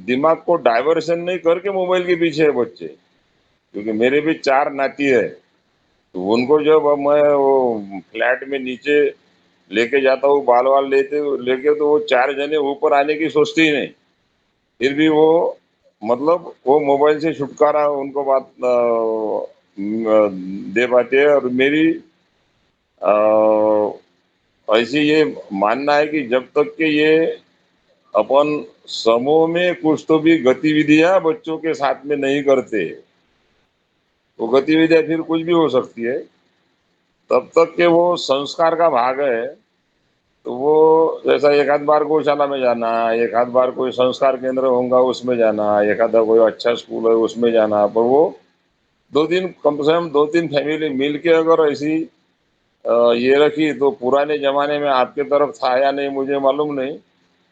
दिमाग को डाइवर्शन नहीं करके मोबाइल के पीछे है बच्चे। क्योंकि मेरे भी 4 नाती है, तो उनको जब अब मैं वो फ्लैट में नीचे लेके जाता हूँ बाल वाल लेके, तो वो 4 जने ऊपर आने की सोचते ही नहीं। फिर भी वो मतलब वो मोबाइल से छुटकारा उनको बात दे पाते हैं। और मेरी ऐसी ये मानना है कि जब तक के ये अपन समूह में कुछ तो भी गतिविधियां बच्चों के साथ में नहीं करते, वो गतिविधियां फिर कुछ भी हो सकती है, तब तक के वो संस्कार का भाग है। तो वो जैसा एक आध बार गौशाला में जाना, एक आध बार कोई संस्कार केंद्र होगा उसमें जाना, एक आधा कोई अच्छा स्कूल है उसमें जाना, पर वो 2 दिन कम से कम 2-3 फैमिली मिल के अगर ऐसी ये रखी, तो पुराने जमाने में आपके तरफ था या नहीं मुझे मालूम नहीं,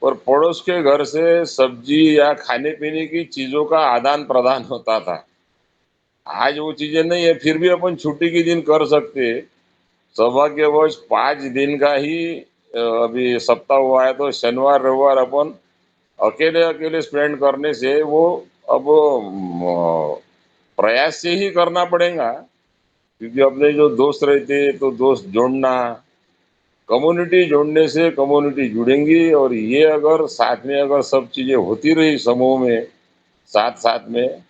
पर पड़ोस के घर से सब्जी या खाने पीने की चीजों का आदान प्रदान होता था। आज वो चीजें नहीं है, फिर भी अपन छुट्टी के दिन कर सकते। सौभाग्यवश 5 दिन का ही अभी सप्ताह हुआ है, तो शनिवार रविवार अपन अकेले अकेले स्पेंड करने से वो अब प्रयास से ही करना पड़ेगा। क्योंकि अपने जो दोस्त रहते हैं तो दोस्त जोड़ना, कम्युनिटी जोड़ने से कम्युनिटी जुड़ेंगी। और ये अगर साथ में अगर सब चीजें होती रही समूह में साथ साथ में,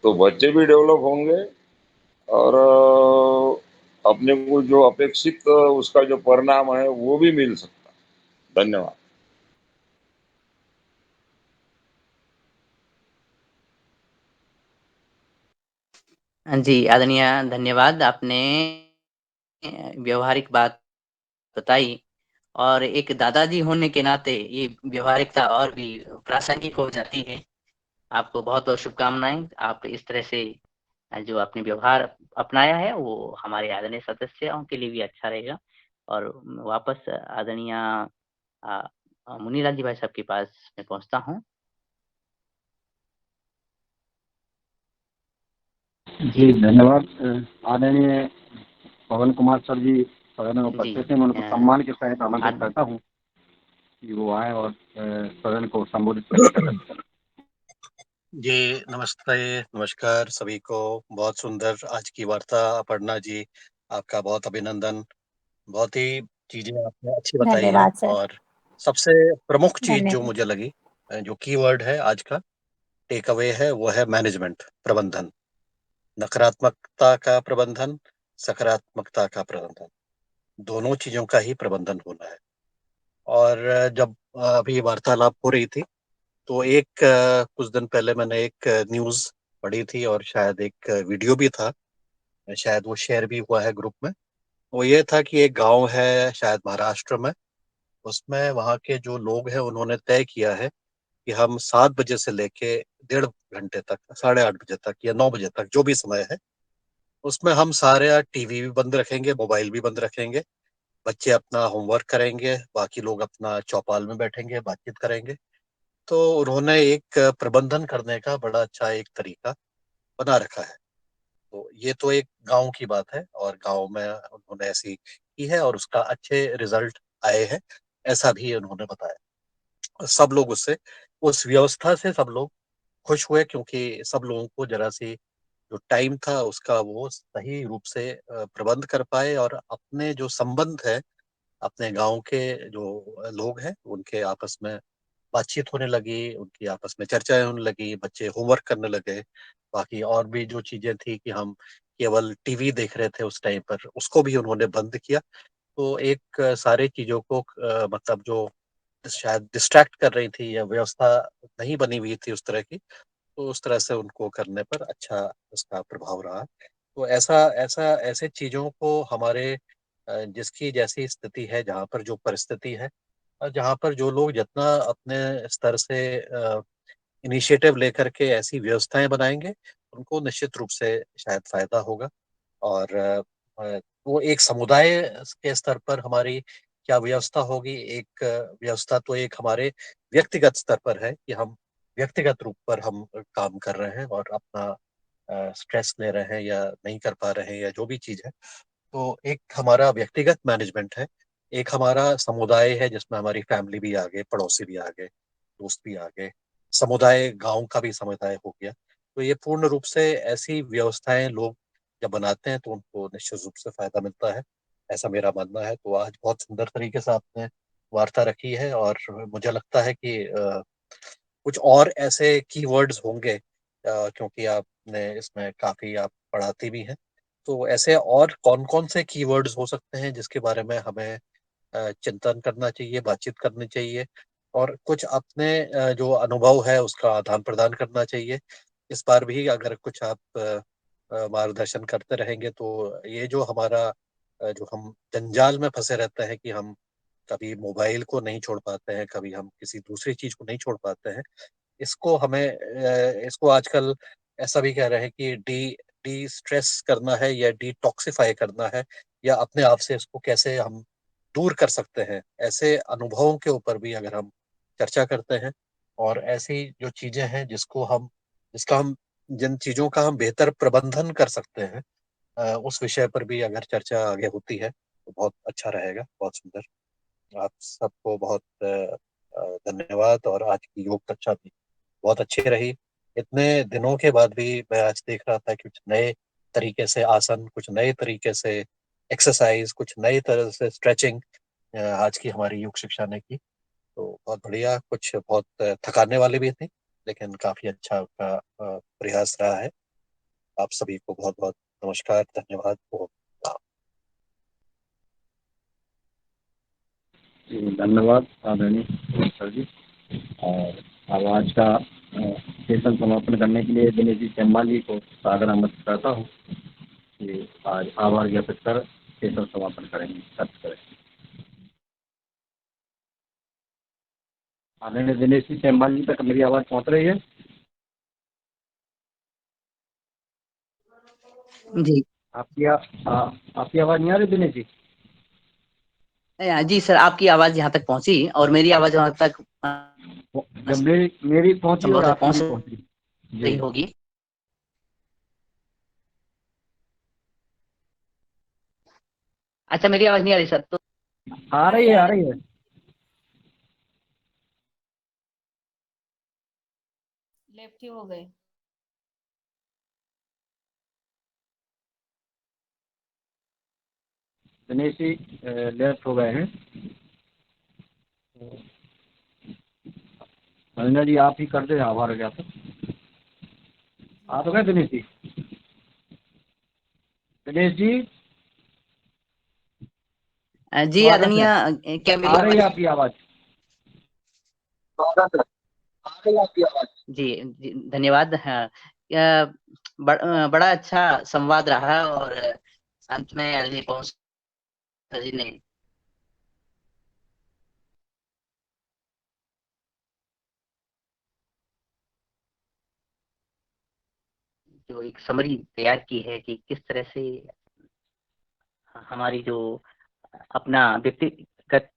तो बच्चे भी डेवलप होंगे और अपने को जो अपेक्षित उसका जो परिणाम है वो भी मिल सकता। धन्यवाद। जी, आदरणीय धन्यवाद। आपने व्यवहारिक बात बताई और एक दादाजी होने के नाते ये व्यवहारिकता और भी प्रासंगिक हो जाती है। आपको बहुत-बहुत शुभकामनाएँ। आप इस तरह से जो आपने व्यवहार अपनाया है वो हमारे आदरणीय सदस्यों के लिए भी अच्छा रहेगा। और वापस आदरणीय अ मुनीलाल जी भाई साहब के पास मैं पहुँचता हूँ। जी धन्यवाद। आदरणीय पवन कुमार सर जी सदन में जी, उपस्थित हैं। मैं उनको सम्मान के साथ आमंत्रित आद करता हूँ कि वो आए और सदन को संबोधित करें। जी नमस्ते, नमस्कार सभी को। बहुत सुंदर आज की वार्ता अपर्णा जी, आपका बहुत अभिनंदन। बहुत ही चीजें आपने अच्छी बताई हैं धन्यवाद सर। और सबसे प्रमुख चीज जो धन्यवाद। मुझे लगी, जो कीवर्ड है आज का टेक अवे है, वो है मैनेजमेंट, प्रबंधन। नकारात्मकता का प्रबंधन, सकारात्मकता का प्रबंधन, दोनों चीजों का ही प्रबंधन होना है। और जब अभी वार्तालाप हो रही थी तो एक कुछ दिन पहले मैंने एक न्यूज़ पढ़ी थी और शायद एक वीडियो भी था, शायद वो शेयर भी हुआ है ग्रुप में। वो ये था कि एक गांव है शायद महाराष्ट्र में, उसमें वहाँ के जो लोग हैं उन्होंने तय किया है कि हम 7 बजे से लेके 1.5 घंटे तक, 8:30 बजे तक या 9 बजे तक जो भी समय है, उसमें हम सारे टीवी भी बंद रखेंगे, मोबाइल भी बंद रखेंगे, बच्चे अपना होमवर्क करेंगे, बाकी लोग अपना चौपाल में बैठेंगे, बातचीत करेंगे। तो उन्होंने एक प्रबंधन करने का बड़ा अच्छा एक तरीका बना रखा है। तो ये तो एक गाँव की बात है और गाँव में उन्होंने ऐसी की है और उसका अच्छे रिजल्ट आए हैं, ऐसा भी उन्होंने बताया। सब लोग उससे, उस व्यवस्था से सब लोग खुश हुए, क्योंकि सब लोगों को जरा सी जो टाइम था उसका वो सही रूप से प्रबंध कर पाए, और अपने जो संबंध है अपने गांव के जो लोग हैं उनके आपस में बातचीत होने लगी, उनकी आपस में चर्चाएं होने लगी, बच्चे होमवर्क करने लगे। बाकी और भी जो चीजें थी कि हम केवल टीवी देख रहे थे उस टाइम पर, उसको भी उन्होंने बंद किया। तो एक सारी चीजों को मतलब जो शायद डिस्ट्रैक्ट कर रही थी या व्यवस्था नहीं बनी हुई थी उस तरह की, तो उस तरह से उनको करने पर अच्छा उसका प्रभाव रहा। तो ऐसे चीजों को हमारे जिसकी जैसी स्थिति है, जहाँ पर जो परिस्थिति है, और जहाँ पर जो लोग जितना अपने स्तर से इनिशिएटिव लेकर के ऐसी व्यवस्थाएं बनाएंगे, उनको निश्चित रूप से शायद फायदा होगा। और वो एक समुदाय के स्तर पर हमारी क्या व्यवस्था होगी, एक व्यवस्था तो एक हमारे व्यक्तिगत स्तर पर है कि हम व्यक्तिगत रूप पर हम काम कर रहे हैं और अपना स्ट्रेस ले रहे हैं या नहीं कर पा रहे हैं या जो भी चीज है। तो एक हमारा व्यक्तिगत मैनेजमेंट है, एक हमारा समुदाय है जिसमें हमारी फैमिली भी आ गए, पड़ोसी भी आ गए, दोस्त भी आ गए, समुदाय गांव का भी समुदाय हो गया। तो ये पूर्ण रूप से ऐसी व्यवस्थाएं लोग जब बनाते हैं तो उनको निश्चित रूप से फायदा मिलता है, ऐसा मेरा मानना है। तो आज बहुत सुंदर तरीके से आपने वार्ता रखी है, और मुझे लगता है कि कुछ और ऐसे कीवर्ड्स होंगे, क्योंकि आपने इसमें काफी आप पढ़ाती भी हैं, तो ऐसे और कौन कौन से कीवर्ड्स हो सकते हैं जिसके बारे में हमें चिंतन करना चाहिए, बातचीत करनी चाहिए, और कुछ अपने जो अनुभव है उसका आदान प्रदान करना चाहिए। इस बार भी अगर कुछ आप मार्गदर्शन करते रहेंगे तो ये जो हमारा जो हम जंजाल में फंसे रहते हैं कि हम कभी मोबाइल को नहीं छोड़ पाते हैं, कभी हम किसी दूसरी चीज को नहीं छोड़ पाते हैं, इसको हमें इसको आजकल ऐसा भी कह रहे हैं कि डी स्ट्रेस करना है या डिटॉक्सिफाई करना है, या अपने आप से इसको कैसे हम दूर कर सकते हैं। ऐसे अनुभवों के ऊपर भी अगर हम चर्चा करते हैं, और ऐसी जो चीजें हैं जिसका हम जिन चीजों का हम बेहतर प्रबंधन कर सकते हैं, उस विषय पर भी अगर चर्चा आगे होती है तो बहुत अच्छा रहेगा। बहुत सुंदर। आप सबको बहुत धन्यवाद। और आज की योग कक्षा भी बहुत अच्छी रही। इतने दिनों के बाद भी मैं आज देख रहा था कि कुछ नए तरीके से आसन, कुछ नए तरीके से एक्सरसाइज, कुछ नई तरह से स्ट्रेचिंग आज की हमारी योग शिक्षा ने की। तो बहुत बढ़िया, कुछ बहुत थकाने वाले भी थे, लेकिन काफी अच्छा आपका प्रयास रहा है। आप सभी को बहुत बहुत नमस्कार, धन्यवाद। धन्यवाद आदरणीय सर जी। और अब आज का सेशन समापन करने के लिए दिनेश जी चंबा जी को सादर आमंत्रित करता हूँ कि आज आभार ज्ञापित कर सेशन समापन करेंगे, खर्च करेंगे। आदरणीय दिनेश जी चंबा जी तक मेरी आवाज पहुँच रही है? जी आपकी आवाज नहीं आ रही दिनेश जी? जी सर, आपकी आवाज यहाँ तक पहुंची और मेरी आवाज वहां तक जब मेरी पहुंची और संभवतः आपकी पहुंच नहीं पहुंची रही जी। होगी। अच्छा, मेरी आवाज नहीं आ रही सर? तो आ रही है, आ रही है। लेफ्ट ही हो गए। दिनेश जी लेफ्ट हो गए हैं। रंजना जी आप ही कर दे आभार ज्ञापन। आप हो गए दिनेश जी? दिनेश जी जी स्वागत आदरणीय, है। क्या मेरी आ रही है आवाज? आपकी आवाज? स्वागत है, आ रही है आपकी आवाज? जी धन्यवाद। हाँ, बड़ा अच्छा संवाद रहा और अंत में आदरणीय पहुंच जी ने जो एक समरी तैयार की है कि किस तरह से हमारी जो अपना व्यक्तिगत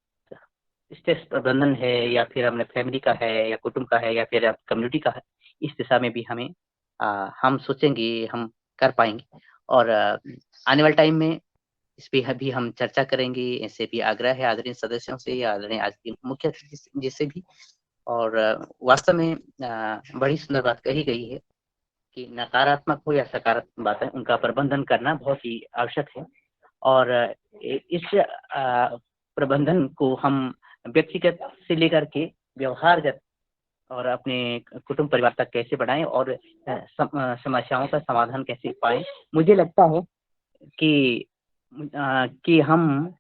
स्ट्रेस प्रबंधन है, या फिर अपने फैमिली का है, या कुटुंब का है, या फिर कम्युनिटी का है, इस दिशा में भी हमें हम सोचेंगे हम कर पाएंगे। और आने वाले टाइम में इस पे भी हम चर्चा करेंगे। ऐसे भी आग्रह है आदरणीय सदस्यों से या आदरणीय आज के मुख्य अतिथि जिससे भी और वास्तव में बड़ी सुंदर बात कही गई है कि नकारात्मक हो या सकारात्मक बातें उनका प्रबंधन करना बहुत ही आवश्यक है। और इस प्रबंधन को हम व्यक्तिगत से लेकर के व्यवहारगत और अपने कुटुंब परिवार तक कैसे बढ़ाएं और समस्याओं का समाधान कैसे पाएं। मुझे लगता है कि हम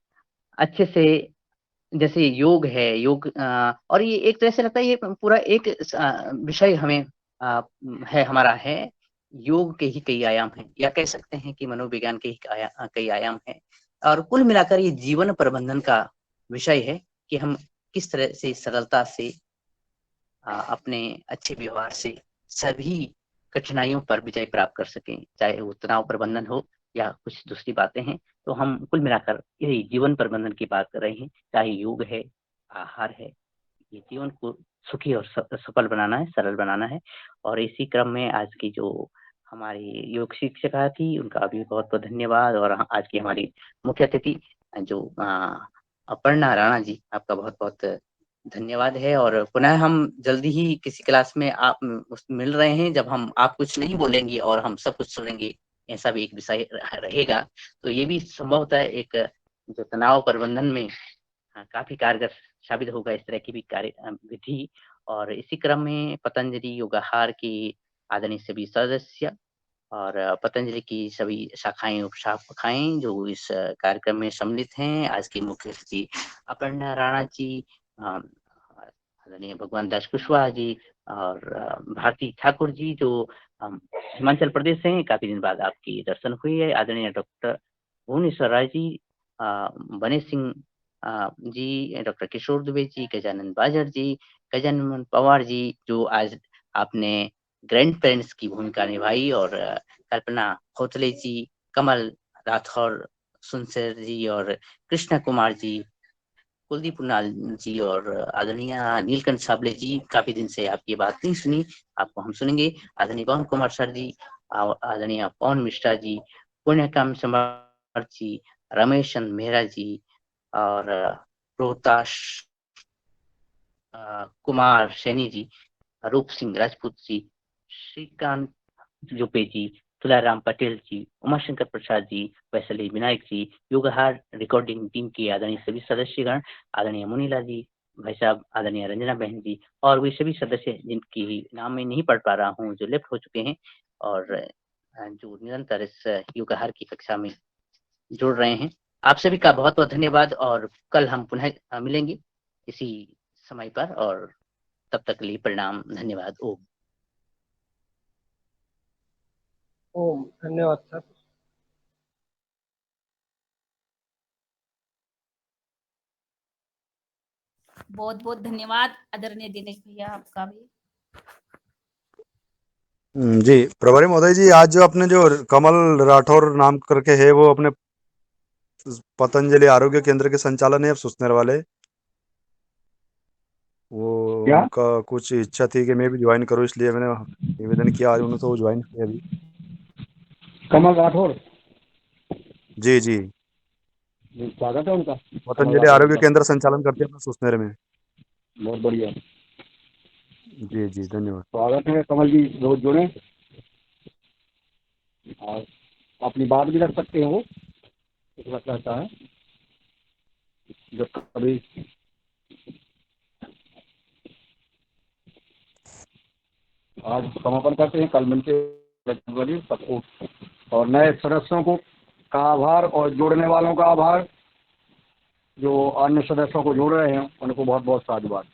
अच्छे से, जैसे योग है, और ये एक तरह से लगता है ये पूरा एक विषय हमें है, हमारा है। योग के ही कई आयाम हैं, या कह सकते हैं कि मनोविज्ञान के ही कई आयाम हैं। और कुल मिलाकर ये जीवन प्रबंधन का विषय है कि हम किस तरह से सरलता से अपने अच्छे व्यवहार से सभी कठिनाइयों पर विजय प्राप्त कर सकें, चाहे वो तनाव प्रबंधन हो या कुछ दूसरी बातें हैं। तो हम कुल मिलाकर यही जीवन प्रबंधन की बात कर रहे हैं, चाहे योग है, आहार है। ये जीवन को सुखी और सफल बनाना है, सरल बनाना है। और इसी क्रम में आज की जो हमारी योग शिक्षिका थी, उनका भी बहुत बहुत धन्यवाद। और आज की हमारी मुख्य अतिथि जो अपर्णा राणा जी, आपका बहुत बहुत धन्यवाद है। और पुनः हम जल्दी ही किसी क्लास में आप मिल रहे हैं, जब आप कुछ नहीं बोलेंगे और हम सब कुछ सुनेंगे, ऐसा भी एक विषय रहेगा। तो ये भी संभवतः एक जो तनाव प्रबंधन में काफी कारगर साबित होगा, इस तरह की भी कार्य विधि। और इसी क्रम में पतंजलि योगाहार की आदरणीय सभी सदस्य और पतंजलि की सभी शाखाएं उपशाखाएं जो इस कार्यक्रम में सम्मिलित हैं, आज की मुख्य अतिथि अपर्णा राणा जी, आदरणीय भगवान दास कुशवाहा जी और भारती ठाकुर जी जो हिमाचल प्रदेश से हैं, काफी दिन बाद आपकी दर्शन हुई है। आदरणीय डॉक्टर भुवनेश्वर राय जी, बने सिंह जी, डॉक्टर किशोर दुबे जी, गजानंद बाजर जी, गजानन पवार जी, जो आज आपने ग्रैंड पेरेंट्स की भूमिका निभाई, और कल्पना खोतले जी, कमल राठौर सुनसर जी और कृष्णा कुमार जी, कुलदीप नाल जी और आदरणीय नीलकंठ साबले जी, काफी दिन से आपकी बात नहीं सुनी, आपको हम सुनेंगे। आदरणीय पवन कुमार सर जी, आदरणीय पवन मिश्रा जी, पुण्यकाम समर्थ जी, रमेशन मेहरा जी और रोहताश कुमार सैनी जी, रूप सिंह राजपूत जी, श्रीकांत जुपे जी, तुलाराम पटेल जी, उमाशंकर प्रसाद जी, वैशाली विनायक जी, योगाहार रिकॉर्डिंग टीम के आदरणीय सभी सदस्यगण, आदरणीय मुनीला जी, भाई साहब, आदरणीय रंजना बहन जी, और वे सभी सदस्य जिनकी नाम मैं नहीं पढ़ पा रहा हूँ, जो लेफ्ट हो चुके हैं और जो निरंतर इस योगाहार की कक्षा में जुड़ रहे हैं, आप सभी का बहुत बहुत धन्यवाद। और कल हम पुनः मिलेंगे इसी समय पर, और तब तक के लिए प्रणाम, धन्यवाद। ओम। ओम, धन्यवाद सर। बहुत बहुत धन्यवाद आदरणीय दिनेश भैया, आपका भी। जी प्रभारी महोदय जी, आज जो अपने जो कमल राठौर नाम करके है, वो अपने पतंजलि आरोग्य केंद्र के संचालन है अब सुसनेर वाले, वो क्या? उनका कुछ इच्छा थी कि मैं भी ज्वाइन करूं, इसलिए मैंने निवेदन किया आज उन्होंने, तो वो ज्वाइन किया अभी। कमल राठौर जी जी, स्वागत है उनका। पतंजलि आरोग्य केंद्र संचालन करते हैं अपने सुसनेर में। बहुत बढ़िया, जी जी, धन्यवाद। स्वागत है कमल जी, रोज जुड़े और अपनी बात भी रख सकते हो, रहता है जो कभी आज समापन करते हैं, कल मिलते हैं सबको, और नए सदस्यों को का आभार और जोड़ने वालों का आभार, जो अन्य सदस्यों को जोड़ रहे हैं उनको बहुत बहुत साधुवाद।